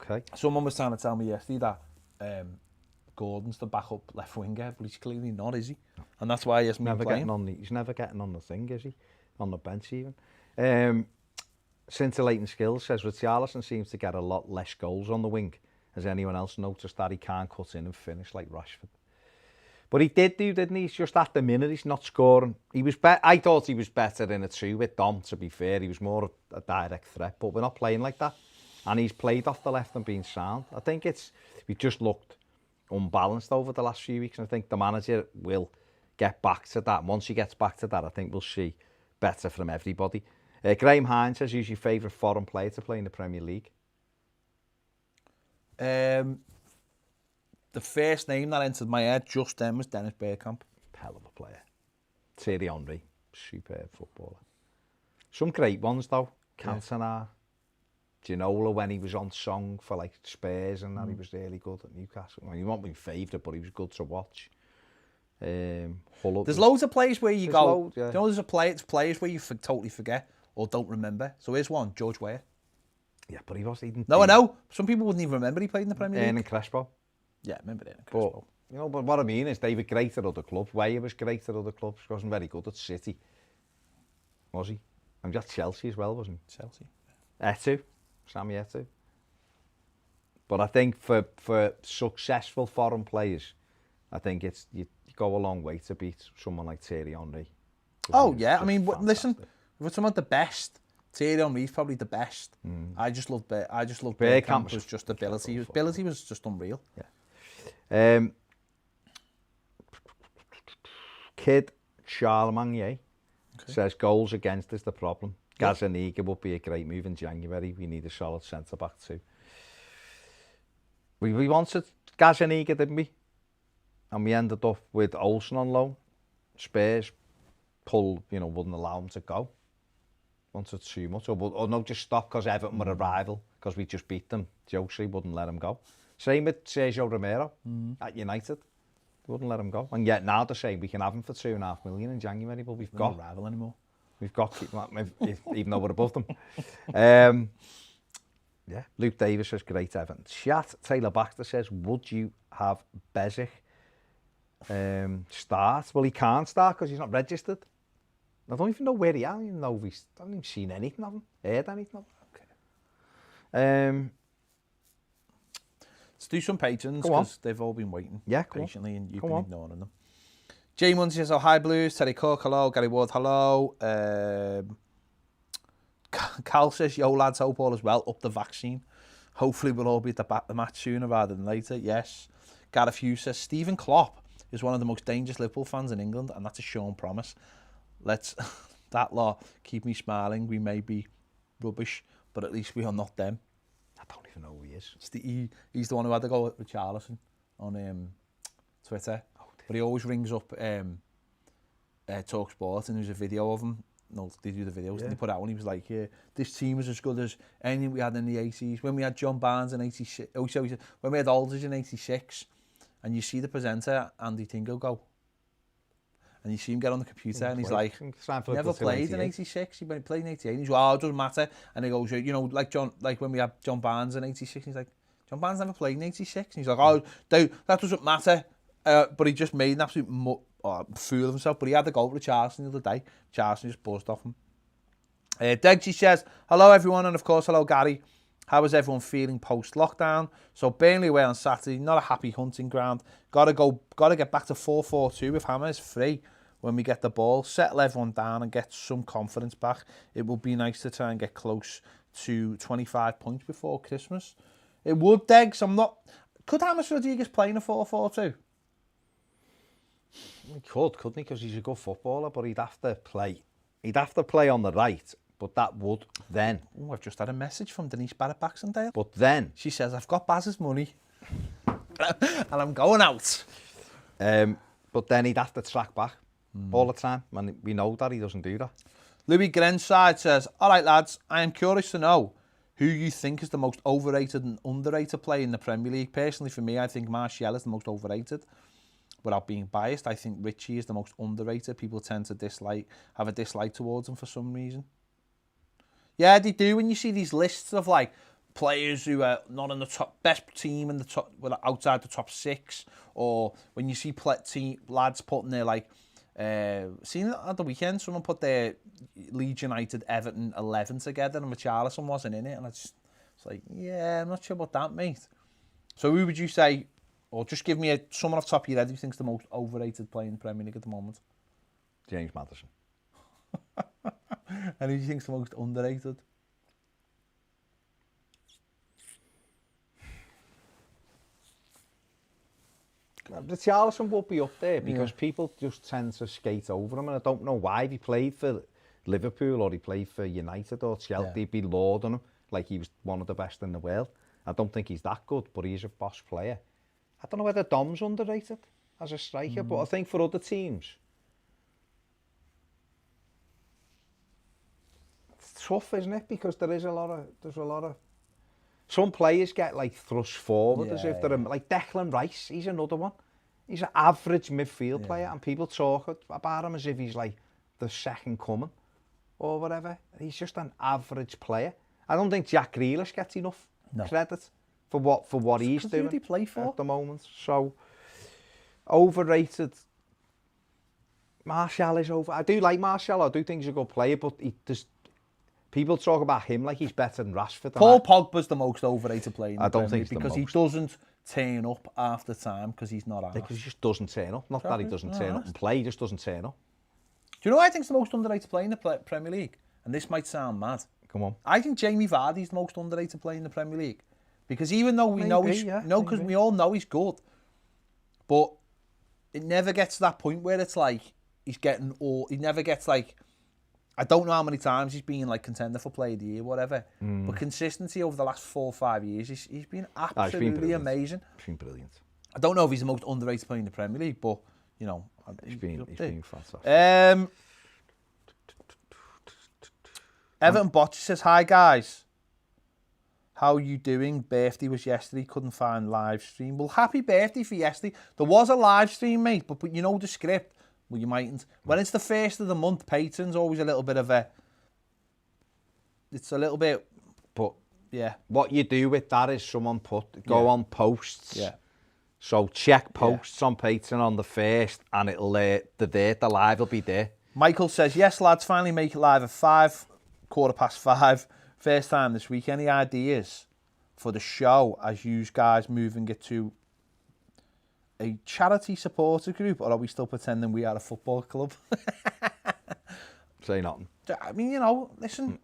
Okay. Someone was trying to tell me yesterday that Gordon's the backup left winger, but he's clearly not, is he? And that's why he hasn't been playing. He's never getting on the thing, is he? On the bench even. Scintillating Skills says Richarlison seems to get a lot less goals on the wing. Has anyone else noticed that he can't cut in and finish like Rashford? But he did do, didn't he? He's just at the minute he's not scoring. He was I thought he was better in a 2 with Dom, to be fair. He was more a direct threat, but we're not playing like that. And he's played off the left and been sound. I think we just looked unbalanced over the last few weeks, and I think the manager will get back to that. Once he gets back to that, I think we'll see better from everybody. Graham Hines says, who's your favourite foreign player to play in the Premier League? The first name that entered my head just then was Dennis Bergkamp. Hell of a player. Thierry Henry, superb footballer. Some great ones though. Cantona, Ginola when he was on song for like Spurs and that, he was really good at Newcastle. Well, he wasn't my favourite, but he was good to watch. There's loads of players where you go. You know, there's players where you totally forget or don't remember. So here's one, George Weah. Yeah, but he wasn't. No, I know. Some people wouldn't even remember he played in the Premier League. And Crespo. Yeah, I remember that. Crespo. But what I mean is they were great at other clubs. Weah was great at other clubs. He wasn't very good at City. Was he? And just Chelsea as well, wasn't he? Chelsea. Eto'o. Sammy Eto'o. But I think for successful foreign players, I think you go a long way to beat someone like Thierry Henry. Oh yeah, I mean, listen, if it's someone the best, Thierry Henry's probably the best. I just loved Bergkamp was just ability. His ability was just unreal. Yeah. Kid Charlemagne says goals against is the problem. Gazaniga would be a great move in January. We need a solid centre back too. We wanted Gazaniga, didn't we? And we ended up with Olsen on loan. Spurs wouldn't allow him to go. Wanted too much. Or no, just stop because Everton were a rival, because we just beat them. Josie wouldn't let him go. Same with Sergio Romero at United. They wouldn't let him go. And yet now they're saying we can have him for $2.5 million in January, but we've got... Not a rival anymore. We've got... even though we're above them. Yeah, Luke Davis says, great Everton chat. Taylor Baxter says, would you have Bezic start? Well, he can't start because he's not registered. I don't even know where he is. I don't even know if I haven't even seen anything of him, heard anything of him. Okay. Let's do some patrons because they've all been waiting patiently and you've been ignoring them. Jay Munn says, oh, hi Blues. Terry Cook, hello. Gary Ward, hello. Cal says, yo lads, hope all is well. Up the vaccine. Hopefully we'll all be at the match sooner rather than later. Yes. Gareth Hughes says, Stephen Klopp is one of the most dangerous Liverpool fans in England, and that's a shown promise. Let's that lot keep me smiling. We may be rubbish, but at least we are not them. I don't even know who he is. He's the one who had to go with Richarlison on Twitter. But he always rings up Talk Sport, and there's a video of him. No, they do the videos, and they put out one. He was like, this team was as good as anything we had in the 80s. When we had John Barnes in 86, when we had Aldridge in 86, and you see the presenter, Andy Tingle, go. And you see him get on the computer, and he's like, he never played in 86, he played in 88. He's like, oh, it doesn't matter. And he goes, like when we had John Barnes in 86, he's like, John Barnes never played in 86. And he's like, oh, that doesn't matter. But he just made an absolute fool of himself. But he had the goal with Charleston the other day. Charleston just buzzed off him. Degsy says, hello everyone, and of course, hello Gary. How is everyone feeling post-lockdown? So Burnley away on Saturday, not a happy hunting ground. Got to get back to 4-4-2 if Hammer is free when we get the ball. Settle everyone down and get some confidence back. It would be nice to try and get close to 25 points before Christmas. It would, Degs. Could James Rodriguez play in a 4-4-2? He couldn't he? Because he's a good footballer, but he'd have to play. He'd have to play on the right, but that would then. Oh, I've just had a message from Denise Barrett-Baxendale. But then she says, I've got Baz's money and I'm going out. But then he'd have to track back all the time, and we know that he doesn't do that. Louis Grenside says, all right, lads, I am curious to know who you think is the most overrated and underrated player in the Premier League. Personally, for me, I think Martial is the most overrated. Without being biased, I think Richie is the most underrated. People tend to have a dislike towards him for some reason. Yeah, they do. When you see these lists of like players who are not in the best team in the top, outside the top 6, or when you see lads putting their seen it at the weekend, someone put their Leeds United Everton 11 together, and Richarlison wasn't in it, and it's like, yeah, I'm not sure about that, mate. So who would you say? Or just give me someone off the top of your head who you think's the most overrated player in the Premier League at the moment. James Matheson. And who do you think's the most underrated? Richarlison would be up there because people just tend to skate over him, and I don't know why. If he played for Liverpool or he played for United or Chelsea, he'd be lauding him like he was one of the best in the world. I don't think he's that good, but he's a boss player. I don't know whether Dom's underrated as a striker, but I think for other teams, it's tough, isn't it? Because there's a lot of some players get like thrust forward as if they're like Declan Rice. He's another one. He's an average midfield player, and people talk about him as if he's like the second coming or whatever. He's just an average player. I don't think Jack Grealish gets enough credit for what he's doing he play for? At the moment. So overrated. Martial is over. I do like Martial. I do think he's a good player, but people talk about him like he's better than Rashford. Paul Pogba's the most overrated player in the I don't Premier think because he doesn't turn up half the time because he's not arsed. Because he just doesn't turn up. Not that he doesn't turn up and play, he just doesn't turn up. Do you know who I think's the most underrated player in the Premier League? And this might sound mad. Come on. I think Jamie Vardy's the most underrated player in the Premier League. Because even though we know because we all know he's good, but it never gets to that point where it's like he never gets like, I don't know how many times he's been like contender for player of the year, whatever. But consistency over the last 4 or 5 years, he's been absolutely amazing. He's been brilliant. I don't know if he's the most underrated player in the Premier League, but you know, He's been fantastic. Everton Botch says, "Hi guys, how you doing? Birthday was yesterday, couldn't find live stream. Well, happy birthday for yesterday. There was a live stream, mate, but you know the script. Well, you mightn't. When it's the first of the month, patrons always a little bit of a. It's a little bit, but yeah. What you do with that is someone go on posts. Yeah. So check posts on Patreon on the first, and it'll the live will be there. Michael says, yes, lads, finally make it live at 5, 5:15. First time this week. Any ideas for the show as you guys moving it to a charity supporter group, or are we still pretending we are a football club? Say nothing. I mean, you know, listen,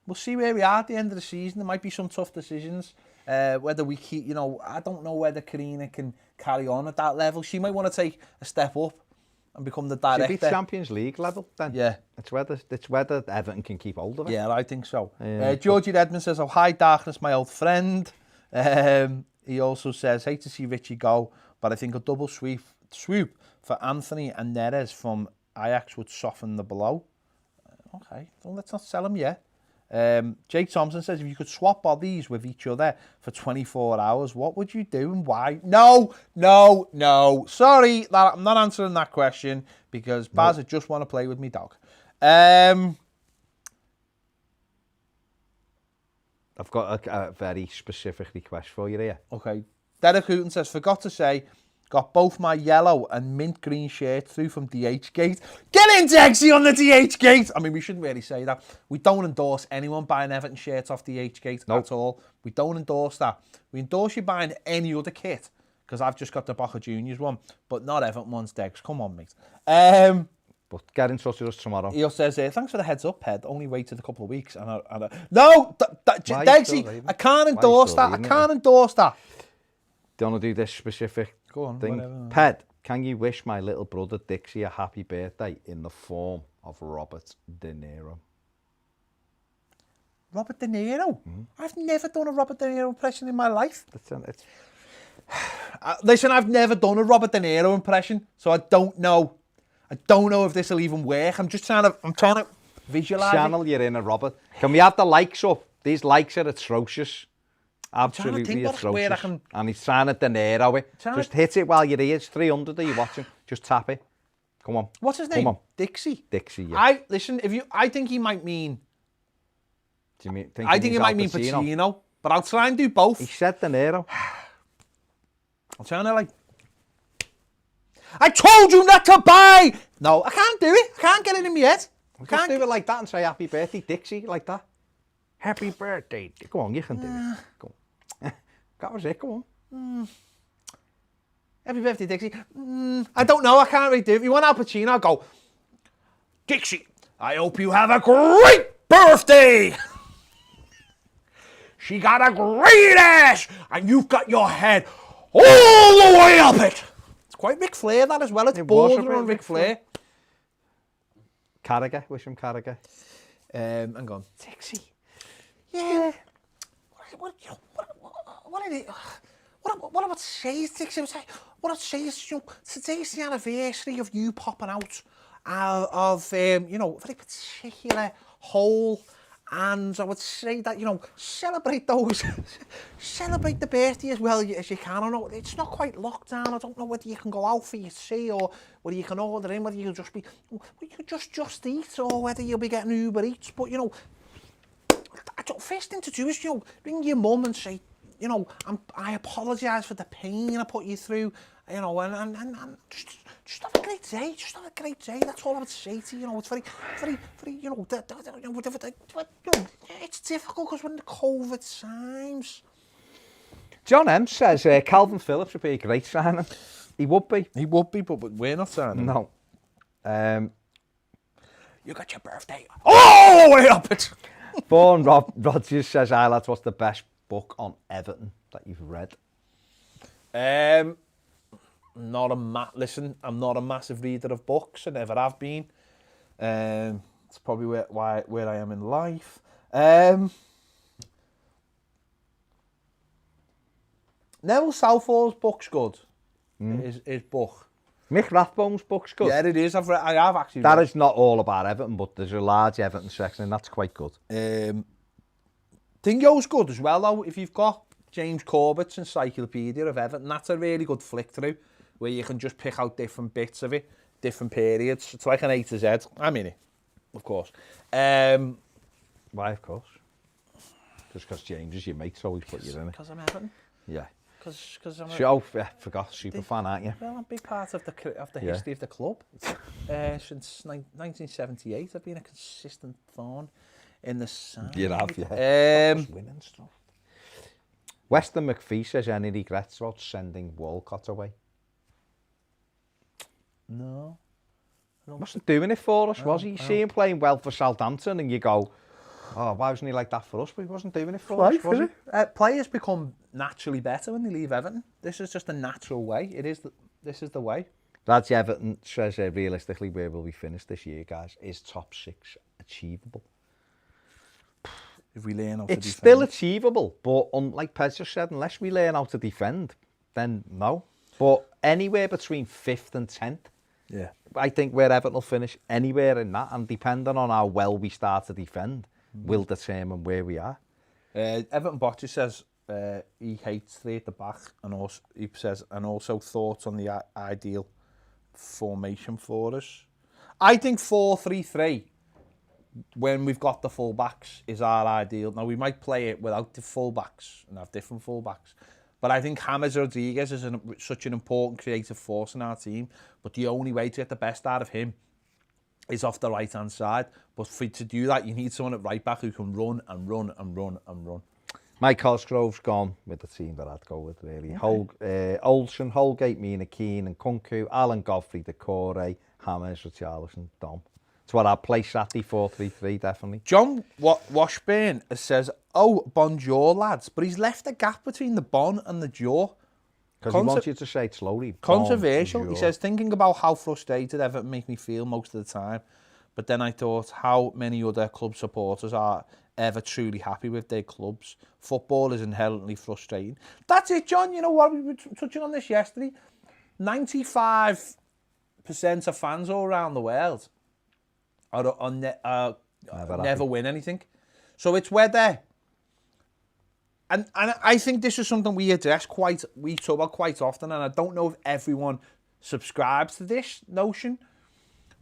we'll see where we are at the end of the season. There might be some tough decisions. Whether we keep, you know, I don't know whether Karina can carry on at that level. She might want to take a step up and become the director. Should be Champions League level then. Yeah. It's whether Everton can keep hold of it. Yeah, I think so. Georgie Redmond says, oh, hi, Darkness, my old friend. He also says, hate to see Richie go, but I think a double swoop for Anthony and Neres from Ajax would soften the blow. Okay, well, let's not sell him yet. Jake Thompson says, if you could swap bodies with each other for 24 hours, what would you do and why? No. Sorry, I'm not answering that question because Baz, I just want to play with me dog. I've got a very specific request for you here. Okay. Derek Hooton says, forgot to say, got both my yellow and mint green shirts through from DH Gate. Get in, Dexy, on the DH Gate! I mean, we shouldn't really say that. We don't endorse anyone buying Everton shirts off DH Gate at all. We don't endorse that. We endorse you buying any other kit, because I've just got the Boca Juniors one, but not Everton ones, Dex. Come on, mate. But get in touch with us tomorrow. He says, thanks for the heads up, Ped. Only waited a couple of weeks. No, Degsy, I can't endorse that. I can't endorse that. Do you want to do this specific Go on, thing? whatever. Ped, can you wish my little brother Dixie a happy birthday in the form of Robert De Niro? Robert De Niro? I've never done a Robert De Niro impression in my life. Listen, I've never done a Robert De Niro impression, so I don't know. I don't know if this will even work. I'm trying to visualise Channel you're in a Robert. Can we have the likes up? These likes are atrocious. Absolutely atrocious. And he's trying to De Niro it. Just hit it while you're here. It's 300 that you're watching. Just tap it. Come on. What's his name? Come on. Dixie. Dixie, yeah. I think he might mean... Do you think I think he might mean Pacino, but I'll try and do both. He said De Niro. I'm trying to I told you not to buy! No, I can't do it. I can't get it in my head. Just do it like that and say happy birthday, Dixie, like that. Happy birthday. Go on, you can do it. Go on. That was it, go on. Happy birthday, Dixie. I don't know, I can't really do it. If you want Al Pacino, I'll go, Dixie, I hope you have a great birthday! She got a great ass, and you've got your head all the way up it. It's quite Ric Flair, that as well. It's bordering on Ric Flair. Carragher, wish him Carragher. Hang on. Dixie. Yeah. What about say, Dixie? What I'd say is, today's the anniversary of you popping out of, a very particular hole. And I would say that, celebrate those, celebrate the birthday as well as you can. I know it's not quite lockdown. I don't know whether you can go out for your tea or whether you can order in, whether you'll just be, you could just eat or whether you'll be getting Uber Eats. But, first thing to do is, ring your mum and say, I apologise for the pain I put you through, and just have a great day. Just have a great day. That's all I would say to you. It's very, it's difficult because we're in the COVID times. John M says Calvin Phillips would be a great signing. He would be. He would be, but we're not signing. No. You got your birthday all the way up it. Vaughan Rogers says, "Hi lads, what's the best book on Everton that you've read?" Listen, I'm not a massive reader of books. I never have been. That's probably where I am in life. Neville Southall's book's good. His book. Mick Rathbone's book's good. Yeah, it is. I have actually That read. is not all about Everton, but there's a large Everton section, and that's quite good. Dingo's good as well, though. If you've got James Corbett's Encyclopedia of Everton, that's a really good flick through, where you can just pick out different bits of it, different periods. It's like an A to Z. I'm in it, of course. Why, of course? Just because James is your mate, so he's put you in it. Because I'm Everton. Yeah. Because I'm Forgot, super fan, aren't you? Well, I'm a big part of the Yeah. history of the club. Since 1978, I've been a consistent thorn in the side. You have, yeah. Um, Winning stuff. Weston McPhee says any regrets about sending Walcott away. no. Wasn't doing it for us, was he? You see him playing well for Southampton and you go, oh, why wasn't he like that for us? But he wasn't doing it for us, was he? Players become naturally better when they leave Everton. This is just a natural way. This is the way. That's Everton says, realistically, where will we finish this year, guys? Is top 6 achievable? If we learn how to It's defend. still achievable, but like Pez just said, unless we learn how to defend, then no. But anywhere between 5th and 10th, Yeah. I think where Everton will finish, anywhere in that, and depending on how well we start to defend, will determine where we are. Everton Botcher says he hates 3 at the back, and also he says, and also thoughts on the ideal formation for us. I think 4-3-3, when we've got the full-backs, is our ideal. Now, we might play it without the full-backs and have different full-backs. But I think James Rodriguez is such an important creative force in our team. But the only way to get the best out of him is off the right-hand side. But to do that, you need someone at right-back who can run and run and run and run. Mike Cosgrove's gone with the team that I'd go with, really. Okay. Olsen, Holgate, Mina, Keane and Kunku, Alan Godfrey, Decore, James, Richarlison, Dom. It's what I'd play Saturday, 4-3-3, definitely. John Washburn says, oh, bonjour, lads. But he's left a gap between the bon and the jaw. Because he wants you to say it slowly. Controversial. Bonjour. He says, thinking about how frustrated Everton make me feel most of the time. But then I thought how many other club supporters are ever truly happy with their clubs. Football is inherently frustrating. That's it, John. You know what? We were touching on this yesterday. 95% of fans all around the world never win anything. So it's whether... And I think this is something we talk about quite often, and I don't know if everyone subscribes to this notion,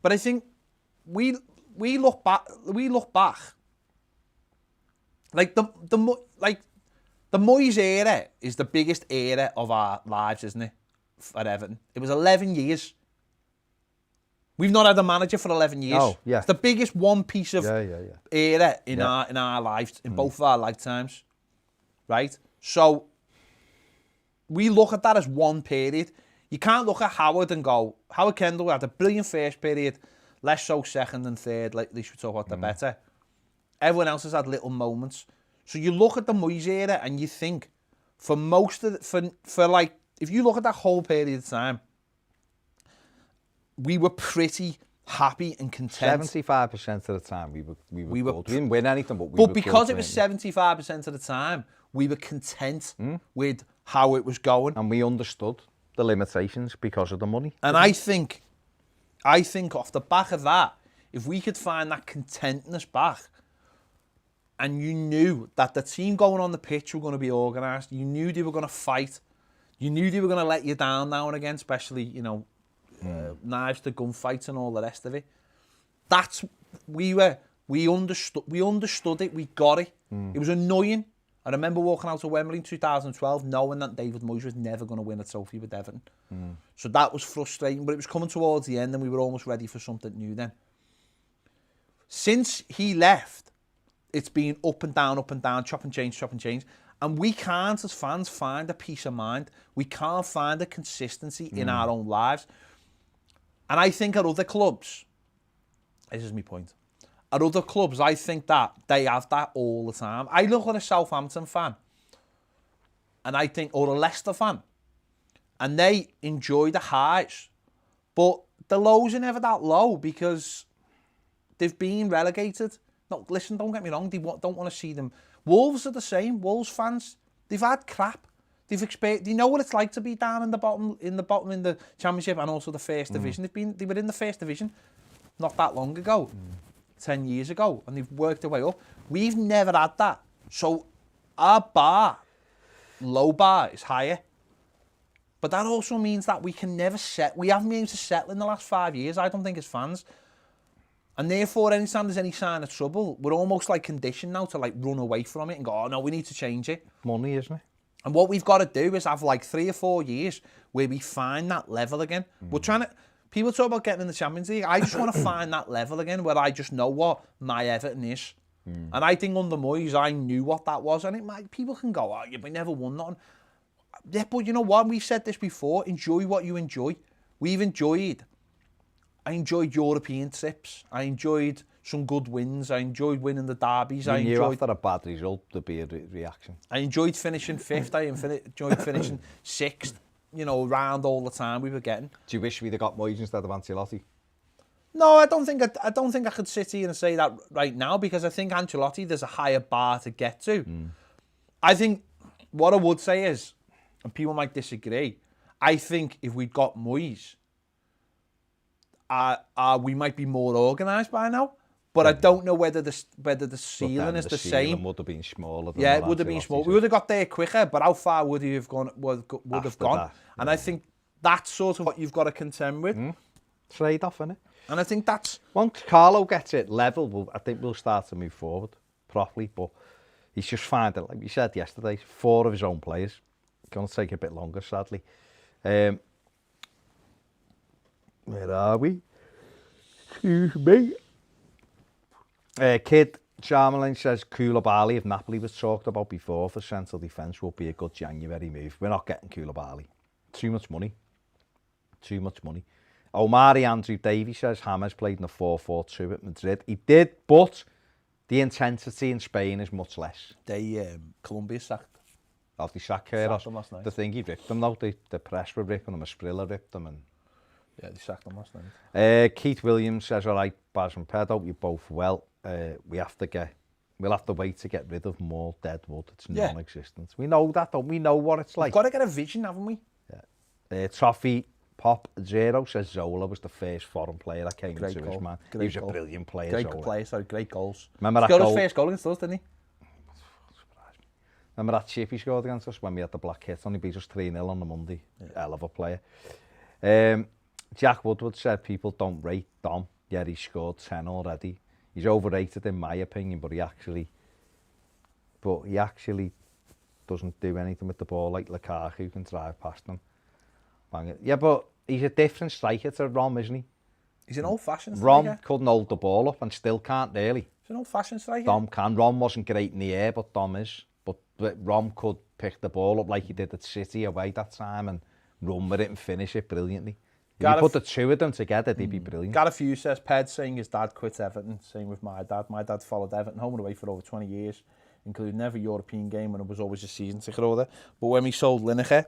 but I think we look back like the Moyes era is the biggest era of our lives, isn't it? At Everton, it was 11 years. We've not had a manager for 11 years. Oh, yeah. It's the biggest one piece of era in our lives, in both of our lifetimes. Right? So we look at that as one period. You can't look at Howard and go, Howard Kendall had a brilliant first period, less so second and third, like at least we talk about the better. Everyone else has had little moments. So you look at the Moyes era and you think, for most of for like, if you look at that whole period of time, we were pretty happy and content. 75% of the time we were good. We didn't win anything, but we were But because good, it was 75% of the time, we were content with how it was going. and we understood the limitations because of the money. And I think off the back of that, if we could find that contentness back, and you knew that the team going on the pitch were going to be organised, you knew they were going to fight, you knew they were going to let you down now and again, especially, you know, knives to gunfights and all the rest of it. That's, we understood it, we got it. It was annoying. I remember walking out of Wembley in 2012 knowing that David Moyes was never going to win a trophy with Everton. So that was frustrating, but it was coming towards the end and we were almost ready for something new then. Since he left, it's been up and down, chop and change. And we can't, as fans, find a peace of mind. We can't find a consistency in our own lives. And I think at other clubs, this is my point, at other clubs, I think that they have that all the time. I look at a Southampton fan, and I think, or a Leicester fan, and they enjoy the highs. But the lows are never that low because They've been relegated. No, listen, don't get me wrong. They don't want to see them. Wolves are the same. Wolves fans, they've had crap. They know what it's like to be down in the bottom in the Championship and also the First Division. They were in the First Division not that long ago, 10 years ago, and they've worked their way up. We've never had that. So our low bar is higher. But that also means that we can never we haven't been able to settle in the last 5 years, I don't think, as fans. And therefore, anytime there's any sign of trouble, we're almost like conditioned now to like run away from it and go, oh no, we need to change it. Money, isn't it? And what we've got to do is have like 3 or 4 years where we find that level again. We're trying to, people talk about getting in the Champions League. I just want to find that level again where I just know what my Everton is. And I think under Moyes, I knew what that was. And people can go, oh, we never won nothing. Yeah, but you know what? We've said this before. Enjoy what you enjoy. I enjoyed European trips. I enjoyed some good wins. I enjoyed winning the derbies. You knew after a bad result there'd be a reaction. I enjoyed finishing 5th. I enjoyed finishing 6th. You know, around all the time we were getting. Do you wish we'd have got Moyes instead of Ancelotti? No, I don't think I could sit here and say that right now, because I think Ancelotti, there's a higher bar to get to. I think what I would say is, and people might disagree, I think if we'd got Moyes, we might be more organised by now. But I don't know whether the ceiling is the same. Ceiling would have been smaller. Than it would have been small. We would have got there quicker, but how far would he have gone? Would have gone? That, and I think that's sort of what you've got to contend with. Trade-off, innit? And I think that's... Once Carlo gets it level, I think we'll start to move forward properly. But he's just finding, like we said yesterday, 4 of his own players. It's going to take a bit longer, sadly. Where are we? Excuse me. Kid Charmelin says Koulibaly, if Napoli was talked about before for central defence, will be a good January move. We're not getting Koulibaly. Too much money. Omari Andrew Davey says James played in the 4-4-2 at Madrid. He did, but the intensity in Spain is much less. Colombia sacked. Have they sacked Queiroz? Him last night. The thing he ripped them though, the press were ripping them, a Sprilla ripped them. And yeah, they sacked him last night. Keith Williams says, all right, Baz and Pedo, you're both well. We'll have to wait to get rid of more dead wood. It's non-existent. We know that, don't we? Know what it's like. We've got to get a vision, haven't we? Yeah. Toffee Pop Zero says Zola was the first foreign player that came Great into goal. his man. Great he was goal. a brilliant player. Great goals. Remember He that scored goal? his first goal against us, didn't he? Remember that chip he scored against us when we had the black hit on? He beat us 3-0 on the Monday. Hell of a player. Jack Woodward said people don't rate Dom. Yeah, he scored 10 already. He's overrated in my opinion, but he actually doesn't do anything with the ball like Lukaku, who can drive past him. Bang it. Yeah, but he's a different striker to Rom, isn't he? He's an old-fashioned striker. Rom couldn't hold the ball up and still can't really. He's an old-fashioned striker. Dom can. Rom wasn't great in the air, but Dom is. But Rom could pick the ball up like he did at City away that time and run with it and finish it brilliantly. If you put the two of them together, they'd be brilliant. Got a few, says Ped, saying his dad quit Everton. Same with my dad. My dad followed Everton home and away for over 20 years, including every European game when it was always a season ticket holder. But when we sold Lineker,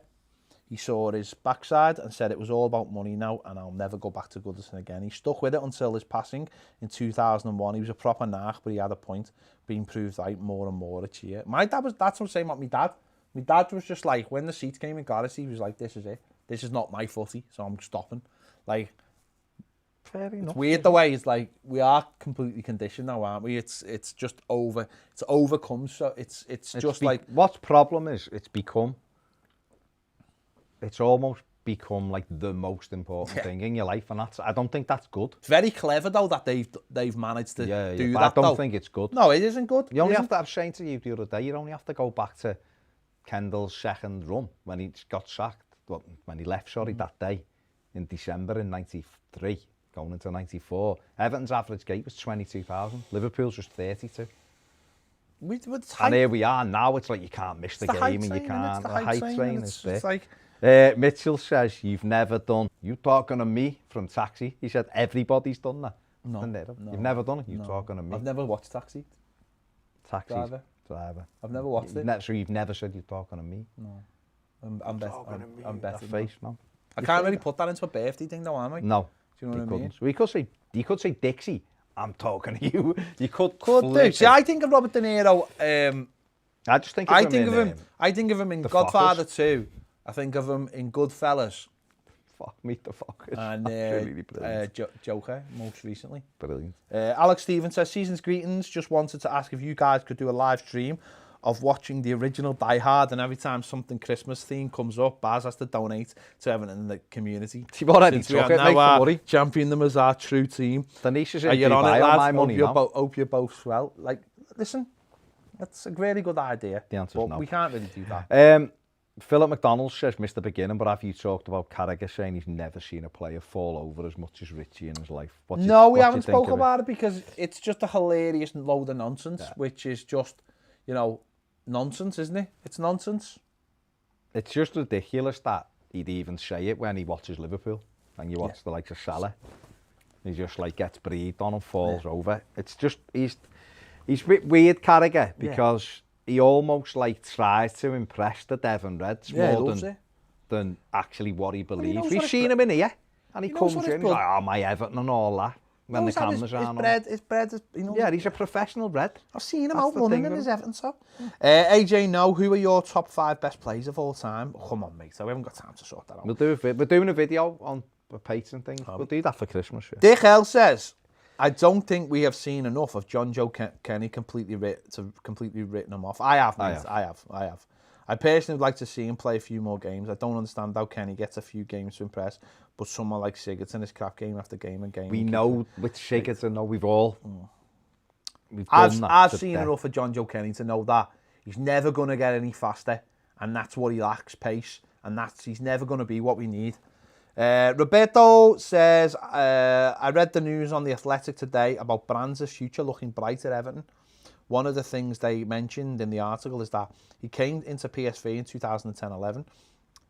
he saw his backside and said it was all about money now and I'll never go back to Goodison again. He stuck with it until his passing in 2001. He was a proper narc, but he had a point, being proved right more and more each year. My dad was, that's what I'm saying about my dad. My dad was just like, when the seats came in Gareth, he was like, this is it. This is not my footy, so I'm stopping. Like, fair enough. It's weird the way it's like, we are completely conditioned now, aren't we? It's just over, it's overcome, so it's just like... What's problem is, it's almost become like the most important thing in your life, and I don't think that's good. It's very clever though that they've managed to do that. I don't think it's good. No, it isn't good. You only have to, I was saying to you the other day, you only have to go back to Kendall's second run when he got sacked, when he left, that day in December in 93, going into 94. Everton's average gate was 22,000. Liverpool's was 32. And here we are now. It's like you can't miss the game and you can't. The hype train is there. Like... Mitchell says, you've never done... You talking to me from Taxi? He said, everybody's done that. No. You've never done it? You talking to me? I've never watched Taxi. Driver. I've never watched it. So you've never said you're talking to me? No. I'm better. Face, man. I can't really put that into a birthday thing though, am I? No. Do you know what I mean? So you could say Dixie I'm talking to you. You could Could do. flip See, it. I think of Robert De Niro. I just think of I him think in, of him. I think of him in The Godfather Fockers. 2. I think of him in Goodfellas Fuck, Meet the Fockers. and Absolutely brilliant. Joker most recently. Brilliant. Alex Stevens says, season's greetings. Just wanted to ask if you guys could do a live stream of watching the original Die Hard, and every time something Christmas themed comes up, Baz has to donate to everyone in the community. You've already Since we took are it, now mate, don't worry. champion them as our true team. Denise is Are in you on it, Dubai on lads? my money now. Hope you both swell. Like, listen, that's a really good idea. The answer's but no. we can't really do that. Philip McDonald says, missed the beginning, but have you talked about Carragher saying he's never seen a player fall over as much as Richie in his life? No, we haven't spoken about it because it's just a hilarious load of nonsense, which is just, nonsense, isn't it? It's nonsense. It's just ridiculous that he'd even say it when he watches Liverpool and you watch the likes of Salah. He just gets breathed on and falls over. It's just, he's a bit weird, Carragher, because he almost tries to impress the Devon Reds more than actually what he believes. We've seen him in here and he comes in, he's like, oh, my Everton and all that. When the cameras are on. His bread is, Yeah, he's a professional Red. I've seen him That's out the running thing in with his Everton top. AJ, no, who are your top 5 best players of all time? Oh, come on, mate, we haven't got time to sort that out. We're doing a video on the Patreon thing. We'll do that for Christmas. Yeah. Dick L says, I don't think we have seen enough of John Joe Kenny completely written him off. I have, mate. I have. I personally would like to see him play a few more games. I don't understand how Kenny gets a few games to impress, but someone like Sigurdsson is crap game after game and game. We know with Sigurdsson, we've done I've seen enough of John Joe Kenny to know that he's never going to get any faster, and that's what he lacks, pace, and he's never going to be what we need. Roberto says, I read the news on The Athletic today about Brands' future looking bright at Everton. One of the things they mentioned in the article is that he came into PSV in 2010-11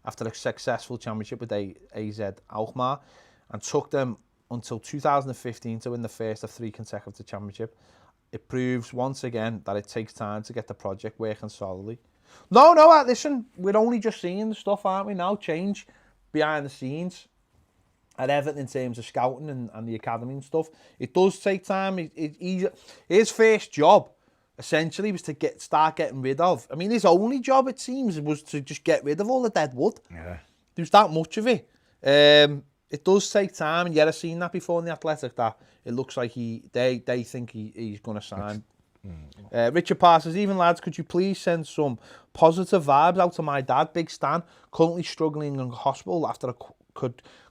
after a successful championship with AZ Alkmaar and took them until 2015 to win the first of 3 consecutive championship. It proves once again that it takes time to get the project working solidly. No, listen, we're only just seeing the stuff, aren't we now? Change behind the scenes at Everton in terms of scouting and the academy and stuff. It does take time. His first job essentially was to start getting rid of. I mean, his only job, it seems, was to just get rid of all the dead wood. Yeah. There's that much of it. It does take time, and yet I've seen that before in the Athletic that it looks like they think he's going to sign. Richard Parr says, even lads, could you please send some positive vibes out to my dad, Big Stan, currently struggling in hospital after a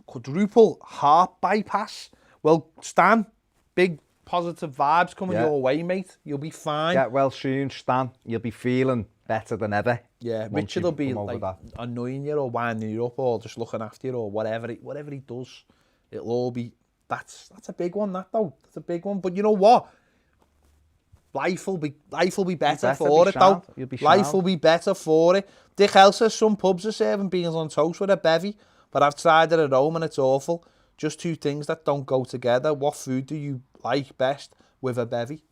quadruple heart bypass. Well, Stan, big positive vibes coming your way, mate. You'll be fine. Get well soon, Stan. You'll be feeling better than ever. Yeah, Richard will be annoying you or winding you up or just looking after you or whatever he does. It'll all be, that's a big one, that though. That's a big one. But you know what? Life will be better for it, though. Life will be better for it. Dick L says some pubs are serving beans on toast with a bevy, but I've tried it at home and it's awful. Just 2 things that don't go together. What food do you like best with a bevy?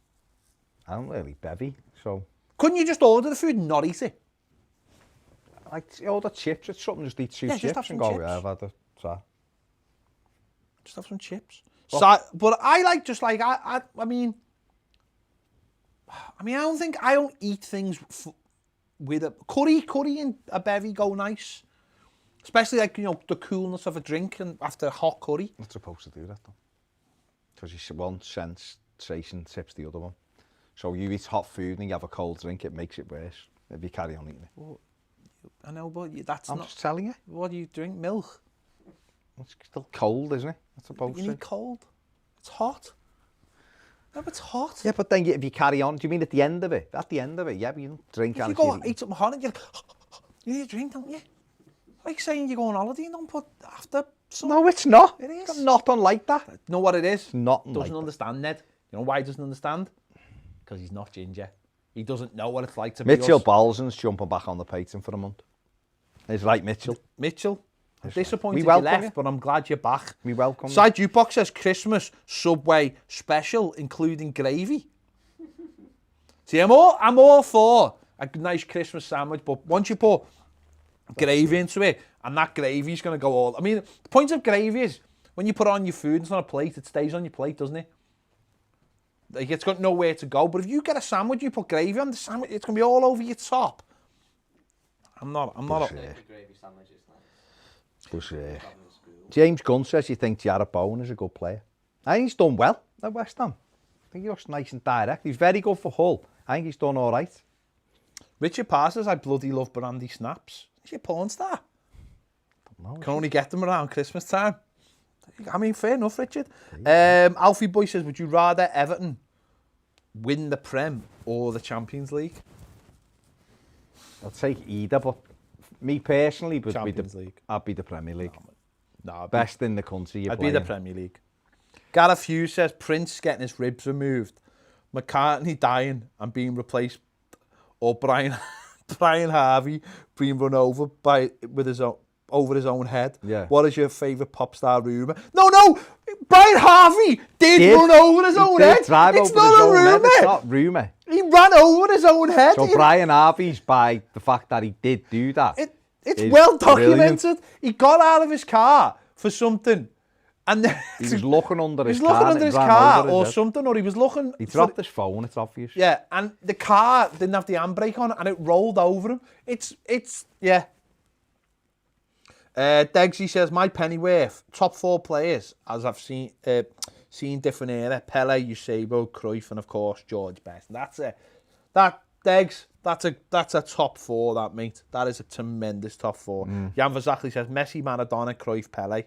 I don't really bevy, so... Couldn't you just order the food and not eat it? Order chips, it's something, just eat 2 chips just have some and go, chips. yeah, I've had a... Just have some chips. Well, but I mean, I don't eat things with a curry and a bevy go nice. Especially the coolness of a drink and after a hot curry. Not supposed to do that though. Because one sensation tips the other one. So you eat hot food and you have a cold drink, it makes it worse if you carry on eating it. Well, I know, but that's I'm just telling you. What do you drink? Milk? It's still cold, isn't it? I suppose. You need cold. It's hot. No, it's hot. Yeah, but then if you carry on, do you mean at the end of it? At the end of it, yeah, but you don't drink. If you go eat something hot and you need a drink, don't you? Like saying you go on holiday and don't put after some... No, it's not. It is. It's not unlike that. You know what it is? It's not Doesn't understand, Ned. You know why he doesn't understand? Because he's not ginger. He doesn't know what it's like to be Mitchell us. Balson's jumping back on the Patreon for a month. It's right, Mitchell. I'm disappointed you welcome left, but I'm glad you're back. We welcome you. Side Jukebox says Christmas Subway special, including gravy. See, I'm all for a nice Christmas sandwich, but once you put gravy into it, and that gravy's going to go all... I mean, the point of gravy is, when you put it on your food, it's on a plate, it stays on your plate, doesn't it? Like, it's got nowhere to go. But if you get a sandwich, you put gravy on the sandwich, it's going to be all over your top. I'm not a... Gravy sandwiches, like. But, Having in school. James Gunn says he thinks Jarrett Bowen is a good player. I think he's done well at West Ham. I think he looks nice and direct. He's very good for Hull. I think he's done all right. Richard Parr says, I bloody love brandy snaps. Is he a porn star? Can only get them around Christmas time. I mean, fair enough, Richard. Alfie Boy says, would you rather Everton win the Prem or the Champions League? I'll take either, but me personally, would Champions League. I'd be the Premier League. No, Best in the country. I'd be the Premier League. Gareth Hughes says, Prince getting his ribs removed, McCartney dying and being replaced, or Brian Harvey being run over over his own head. Yeah. What is your favourite pop star rumour? No! Brian Harvey did run over his own head. It's not a rumour. It's not rumour. He ran over his own head. So Brian Harvey's by the fact that he did do that. It's well documented. Brilliant. He got out of his car for something. And then He was looking under his car. He was looking under his car or something, or he was looking... He dropped his phone, it's obvious. Yeah, and the car didn't have the handbrake on it, and it rolled over him. Yeah. Degsy says, my pennyworth, top 4 players, as I've seen different era, Pele, Eusebio, Cruyff, and of course, George Best. That's it. Degs, that's a top 4, that, mate. That is a tremendous top 4. Jan Verzakli says, Messi, Maradona, Cruyff, Pele.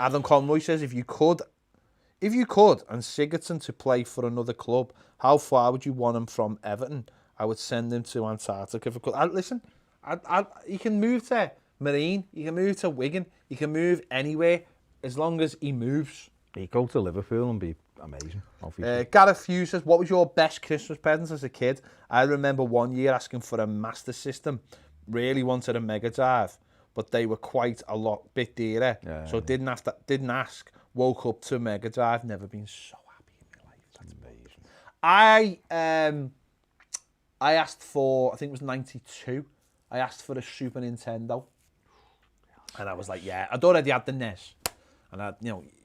Adam Conroy says, if you could, and Sigurdsson to play for another club, how far would you want him from Everton? I would send him to Antarctica if I could. Listen, he can move to Marine, he can move to Wigan, he can move anywhere as long as he moves. He'd go to Liverpool and be amazing, obviously. Gareth Hughes says, what was your best Christmas present as a kid? I remember one year asking for a Master System, really wanted a Mega Drive, but they were quite a bit dearer. Yeah, so didn't ask. Woke up to Mega Drive. Never been so happy in my life. That's amazing. I asked for, I think it was 92. I asked for a Super Nintendo, and I was like, yeah. I'd already had the NES, and I,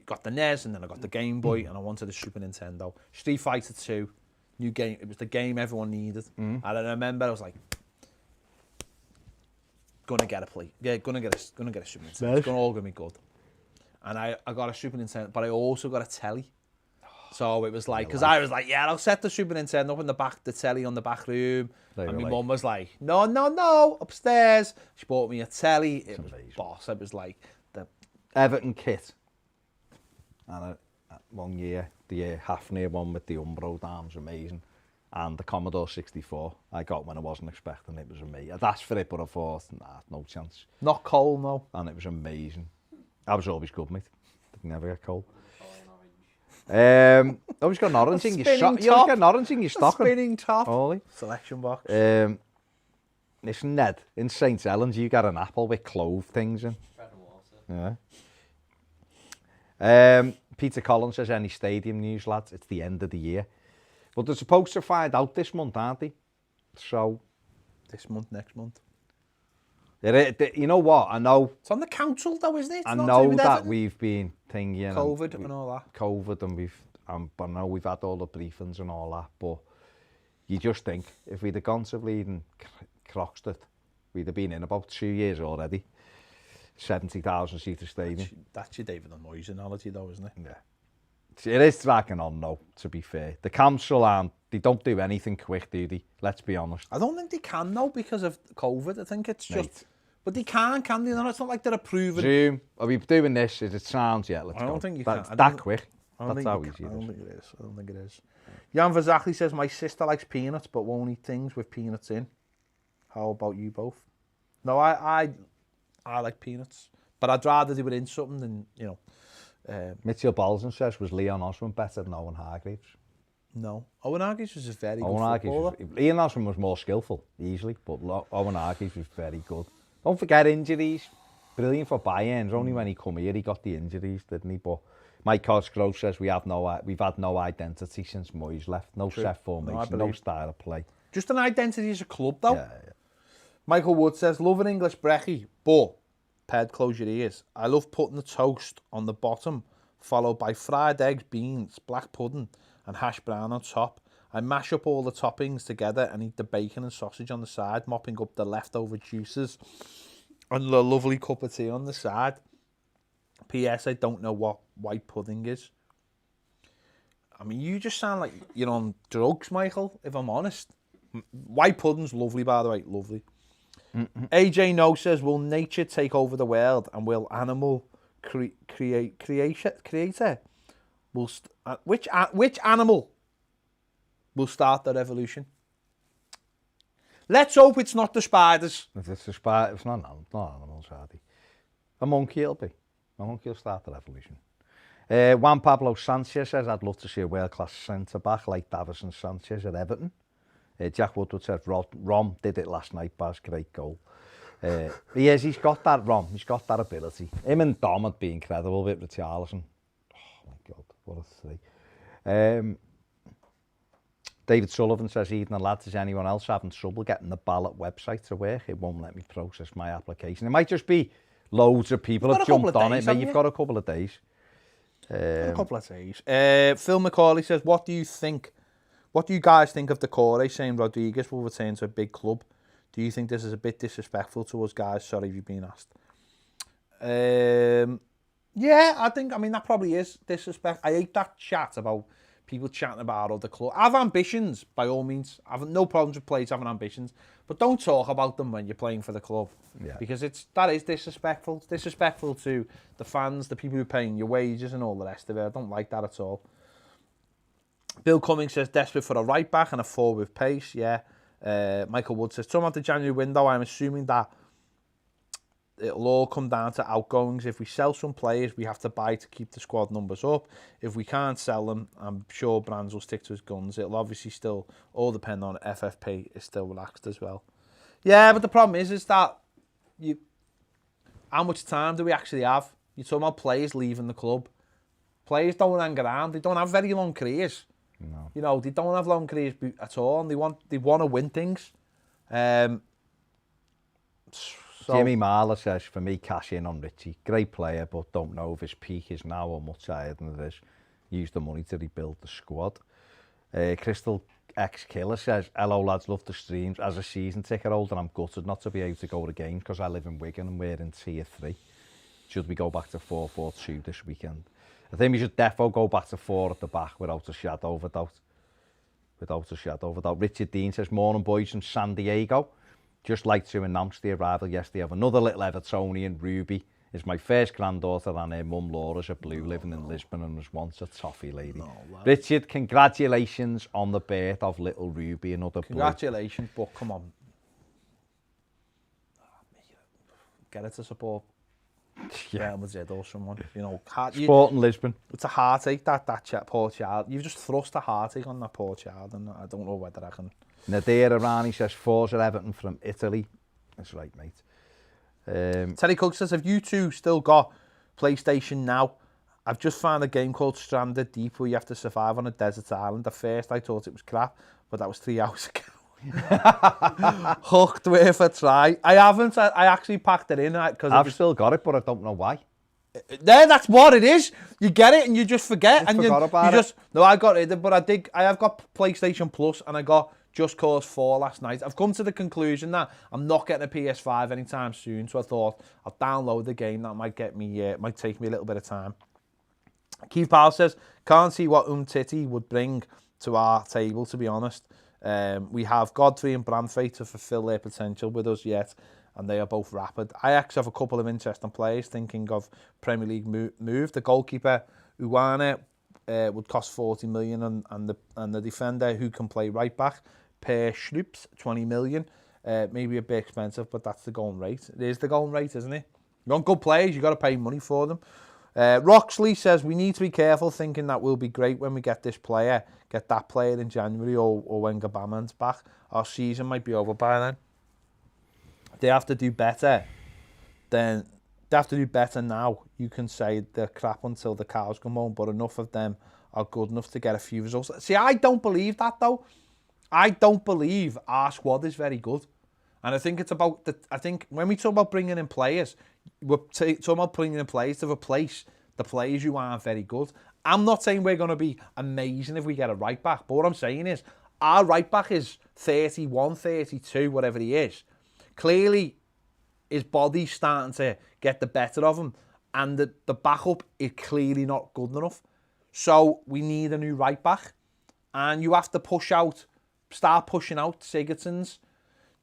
got the NES, and then I got the Game Boy, and I wanted a Super Nintendo. Street Fighter 2, new game. It was the game everyone needed, and I remember I was like, gonna get a Super Nintendo. It's all gonna be good. And I got a Super Nintendo, but I also got a telly. So it was like, because I was like, yeah, I'll set the Super Nintendo up in the back, the telly on the back room. And my mum was like, no, upstairs. She bought me a telly. It was boss. It was like the Everton kit. And 1 year, the Hafner one with the Umbro arms, amazing. And the Commodore 64, I got when I wasn't expecting it. Was amazing. I'd asked for it, but I thought, no chance. Not cold, no. And it was amazing. I was always good, mate. Did never get cold. Always got an orange in your stock. You always got an orange in your stocking. Spinning top. Ollie. Selection box. Listen, Ned, in St. Helens, you got an apple with clove things in. Bread and water. Yeah. Peter Collins says, any stadium news, lads? It's the end of the year. But they're supposed to find out this month, aren't they? So... This month, next month. You know what? I know... It's on the council, though, isn't it? It's I know that we've been thinking... COVID and all that. COVID, and but I know we've had all the briefings and all that, but you just think, if we'd have gone to bleeding Croxteth, we'd have been in about 2 years already. 70,000 seater stadium. That's your David and Moyes analogy, though, isn't it? Yeah. It is dragging on, though, to be fair. The council they don't do anything quick, do they? Let's be honest. I don't think they can, though, because of COVID. I think it's just... But they can they? It's not like they're approving... Zoom, are we doing this? Is it sounds yet? Let's go. I don't think you can. That quick. That's how easy it is. I don't think it is. Jan Verzakli says, my sister likes peanuts, but won't eat things with peanuts in. How about you both? No, I like peanuts, but I'd rather they were in something than, Mitchell Bolton says, was Leon Osman better than Owen Hargreaves? No. Owen Hargreaves was a very good footballer. Leon Osman was more skillful, easily, but Owen Hargreaves was very good. Don't forget injuries. Brilliant for Bayern. Only when he come here, he got the injuries, didn't he? But Mike Cosgrove says we've had no identity since Moyes left. No set formation, no style of play. Just an identity as a club, though. Yeah. Michael Wood says, love an English brekkie, but, Ped, close your ears. I love putting the toast on the bottom, followed by fried eggs, beans, black pudding, and hash brown on top. I mash up all the toppings together and eat the bacon and sausage on the side, mopping up the leftover juices and a lovely cup of tea on the side. P.S. I don't know what white pudding is. I mean, you just sound like you're on drugs, Michael, if I'm honest. White pudding's lovely, by the way, lovely. AJ No says, will nature take over the world and will animal creator will which animal will start the revolution? Let's hope it's not the spiders. If it's the spider, it's not animals, Hardy. A monkey it'll be. A monkey will start the revolution. Juan Pablo Sanchez says, I'd love to see a world-class centre-back like Davison Sanchez at Everton. Jack Woodward says, Rom did it last night, Baz, great goal. He's got that, Rom. He's got that ability. Him and Dom would be incredible with Richarlison. Oh, my God, what a three. David Sullivan says, Eden and lads, is anyone else having trouble getting the ballot website to work? It won't let me process my application. It might just be loads of people have jumped on it, but you've got a couple of days. A couple of days. Phil McCauley says, what do you guys think of the Corey saying Rodriguez will return to a big club? Do you think this is a bit disrespectful to us guys? Sorry if you've been asked. Yeah, I mean, that probably is disrespect. I hate that chat about people chatting about other clubs. I have ambitions, by all means. I have no problems with players having ambitions. But don't talk about them when you're playing for the club. Yeah. Because that is disrespectful. It's disrespectful to the fans, the people who are paying your wages and all the rest of it. I don't like that at all. Bill Cummings says, desperate for a right back and a forward with pace. Yeah. Michael Wood says, talking about the January window, I'm assuming that it'll all come down to outgoings. If we sell some players, we have to buy to keep the squad numbers up. If we can't sell them, I'm sure Brands will stick to his guns. It'll obviously still all depend on FFP is still relaxed as well. Yeah, but the problem is that how much time do we actually have? You're talking about players leaving the club. Players don't hang around. They don't have very long careers. No. You know, they don't have long careers at all, and they want to win things. So, Jimmy Marler says, for me, cash in on Richie. Great player, but don't know if his peak is now or much higher than it is. Use the money to rebuild the squad. Crystal X Killer says, hello lads, love the streams. As a season ticket holder, I'm gutted not to be able to go to games because I live in Wigan and we're in tier 3. Should we go back to 4-4-2 this weekend? I think we should defo go back to 4 at the back without a shadow of a doubt. Without a shadow of a doubt. Richard Dean says, morning boys from San Diego. Just like to announce the arrival yesterday of another little Evertonian, Ruby. Is my first granddaughter and her mum Laura's a blue living in Lisbon and was once a toffee lady. Oh, wow. Richard, congratulations on the birth of little Ruby, another boy. Congratulations, but come on. Get her to support Real Madrid or someone. You know, Sporting Lisbon. It's a heartache, that poor child. You've just thrust a heartache on that poor child, and I don't know whether I can... Nadir Arani says, Forza Everton from Italy. That's right, mate. Terry Cook says, have you two still got PlayStation now? I've just found a game called Stranded Deep where you have to survive on a desert island. At first I thought it was crap, but that was 3 hours ago. Hooked worth a try. I haven't. I actually packed it in. I've still got it, but I don't know why. There, that's what it is. You get it and you just forget. I forgot about it. No, I got it, but I have got PlayStation Plus and I got Just Cause 4 last night. I've come to the conclusion that I'm not getting a PS5 anytime soon, so I thought I'll download the game. That might take me a little bit of time. Keith Powell says, can't see what Umtiti would bring to our table, to be honest. We have Godfrey and Branthwaite to fulfil their potential with us yet, and they are both rapid. I actually have a couple of interesting players thinking of Premier League move. The goalkeeper, Uwana, would cost 40 million, and the defender who can play right back, Per Schloops, 20 million. Maybe a bit expensive, but that's the going rate. It is the going rate, isn't it? You want good players, you've got to pay money for them. Roxley says, we need to be careful thinking that we'll be great when we get that player in January or when Gabaman's back. Our season might be over by then. They have to do better. They have to do better now. You can say they're crap until the cows come home, but enough of them are good enough to get a few results. See, I don't believe that, though. I don't believe our squad is very good. And I think it's about I think when we talk about bringing in players, we're talking about bringing in players to replace the players who aren't very good. I'm not saying we're going to be amazing if we get a right back, but what I'm saying is our right back is 31, 32, whatever he is. Clearly, his body's starting to get the better of him, and the backup is clearly not good enough. So we need a new right back, and you have to start pushing out Sigurdssons,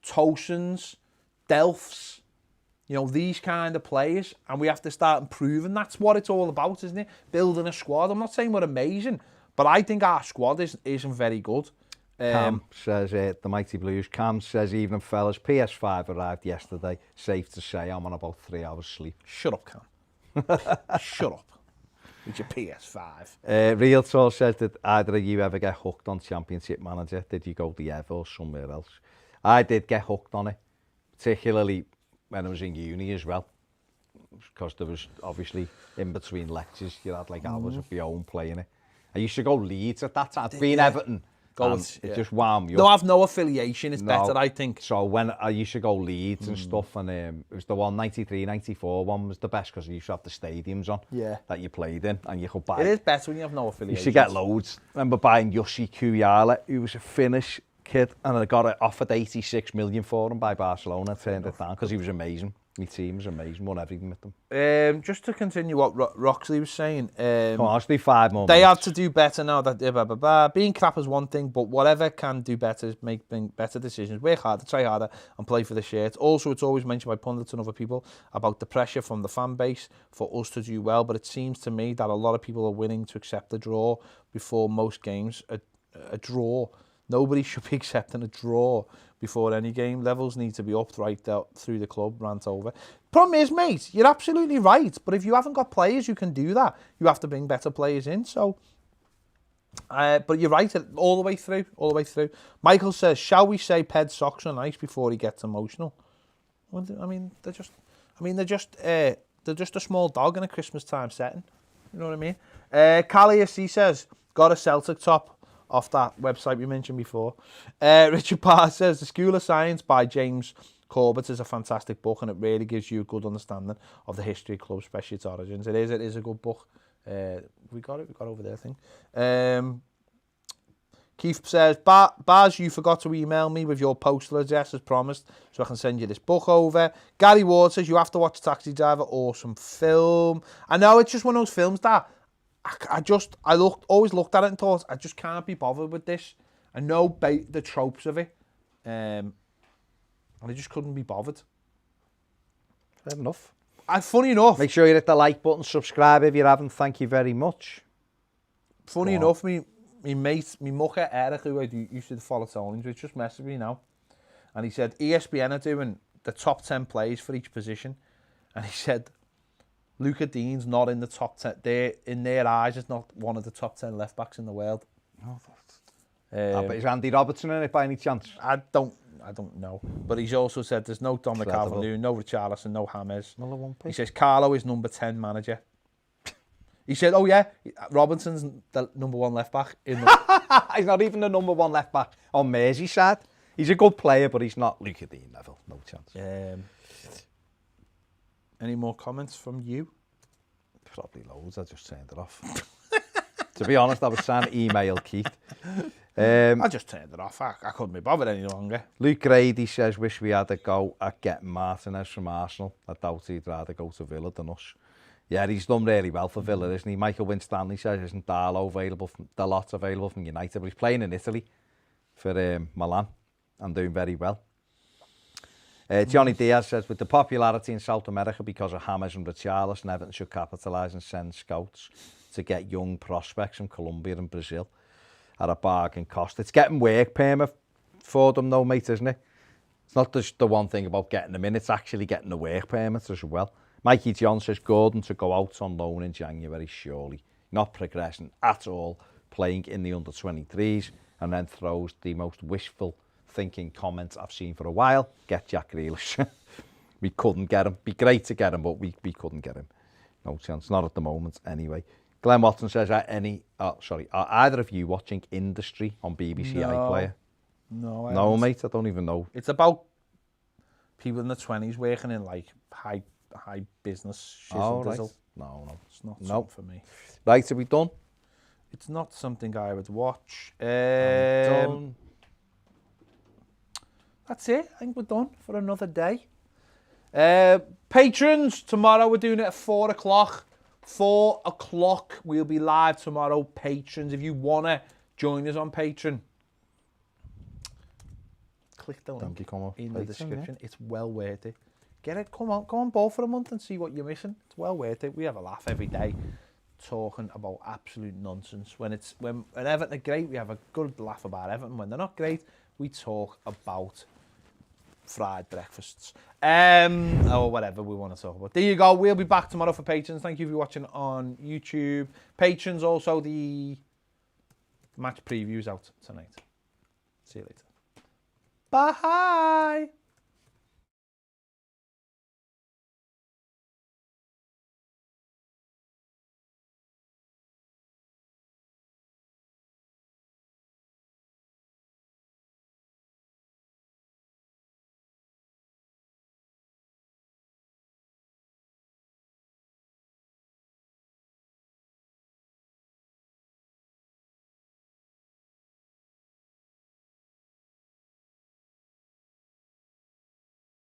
Tosens, Delphs, you know, these kind of players, and we have to start improving. That's what it's all about, isn't it? Building a squad. I'm not saying we're amazing, but I think our squad isn't very good. Cam says, the Mighty Blues, Cam says, evening fellas, PS5 arrived yesterday. Safe to say I'm on about 3 hours sleep. Shut up, Cam. Shut up with your PS5. Real Talk says, did either of you ever get hooked on Championship Manager? Did you go the Ever or somewhere else? I did get hooked on it, particularly when I was in uni as well, because there was obviously in between lectures you had like hours of your own playing it. I used to go Leeds at that time. Being Everton, it just wound me up. No, I've no affiliation. It's better, I think. So when I used to go Leeds and stuff, and it was the 93, 94 one was the best because you used to have the stadiums on that you played in, and you could buy. It is better when you have no affiliation. You used to get loads. I remember buying Yossi Kuyala, who was a Finnish kid, and I got it offered 86 million for him by Barcelona. Turned it down because he was amazing. My team was amazing. Won everything with them. Just to continue what Roxley was saying. Come on, let's do 5 more They minutes. have to do better now. That being crap is one thing, but whatever can do better is make better decisions. Work harder, try harder, and play for the shirt. Also, it's always mentioned by pundits and other people about the pressure from the fan base for us to do well. But it seems to me that a lot of people are willing to accept a draw before most games. A draw. Nobody should be accepting a draw before any game. Levels need to be upped right through the club, rant over. Problem is, mate, you're absolutely right. But if you haven't got players who can do that, you have to bring better players in. So, but you're right, all the way through. Michael says, shall we say Ped's socks are nice before he gets emotional? Well, they're just a small dog in a Christmas time setting. You know what I mean? Callius, he says, got a Celtic top off that website we mentioned before. Richard Parr says, The School of Science by James Corbett is a fantastic book, and it really gives you a good understanding of the history of clubs, especially its origins. It is a good book. We got over there, I think. Keith says, Baz, you forgot to email me with your postal address as promised, so I can send you this book over. Gary Ward says, you have to watch Taxi Driver, awesome film. I know, it's just one of those films that I always looked at it and thought, I just can't be bothered with this. I know the tropes of it, and I just couldn't be bothered. Fair enough. Funny enough. Make sure you hit the like button, subscribe if you haven't. Thank you very much. Funny enough, me mate, me mucker Eric, who I used to follow Tony's, which just messaged me now, and he said ESPN are doing the top 10 players for each position, and he said Luca Dean's not in the top 10. In their eyes, is not one of the top 10 left backs in the world. But is Andy Robertson in it by any chance? I don't know. But he's also said there's no Dominic Calvert-Lewin, no Richarlison, no James. He says Carlo is number 10 manager. He said, oh yeah, Robinson's the number 1 left back. He's not even the number 1 left back on Merseyside. He's a good player, but he's not Luca Dean level. No chance. Any more comments from you? Probably loads. I just turned it off. To be honest, I was trying to email Keith. I just turned it off. I couldn't be bothered any longer. Luke Grady says, wish we had a go at getting Martinez from Arsenal. I doubt he'd rather go to Villa than us. Yeah, he's done really well for Villa, isn't he? Michael Winstanley says, isn't Darlow available, Dalot available from United? But he's playing in Italy for Milan and doing very well. Johnny Diaz says, with the popularity in South America because of James and Richarlison, Everton should capitalise and send scouts to get young prospects from Colombia and Brazil at a bargain cost. It's getting work permit for them though, mate, isn't it? It's not just the one thing about getting them in, it's actually getting the work permit as well. Mikey John says, Gordon to go out on loan in January, surely. Not progressing at all, playing in the under-23s, and then throws the most wishful thinking comments I've seen for a while. Get Jack Grealish. We couldn't get him. Be great to get him, but we couldn't get him. No chance. Not at the moment, anyway. Glenn Watson says, are either of you watching Industry on BBC iPlayer? No, No, mate, I don't even know. It's about people in the 20s working in like high business shizzle dizzle. No. It's not something for me. Right, are we done? It's not something I would watch. Done. That's it. I think we're done for another day. Patrons, tomorrow we're doing it at 4 o'clock. 4 o'clock, we'll be live tomorrow. Patrons, if you want to join us on Patreon, click the link in the description. Yeah. It's well worth it. Get it, come on board for a month and see what you're missing. It's well worth it. We have a laugh every day talking about absolute nonsense. When Everton are great, we have a good laugh about Everton. When they're not great, we talk about fried breakfasts. Or whatever we want to talk about. There you go. We'll be back tomorrow for patrons. Thank you for watching on YouTube. Patrons, also the match previews out tonight. See you later. Bye.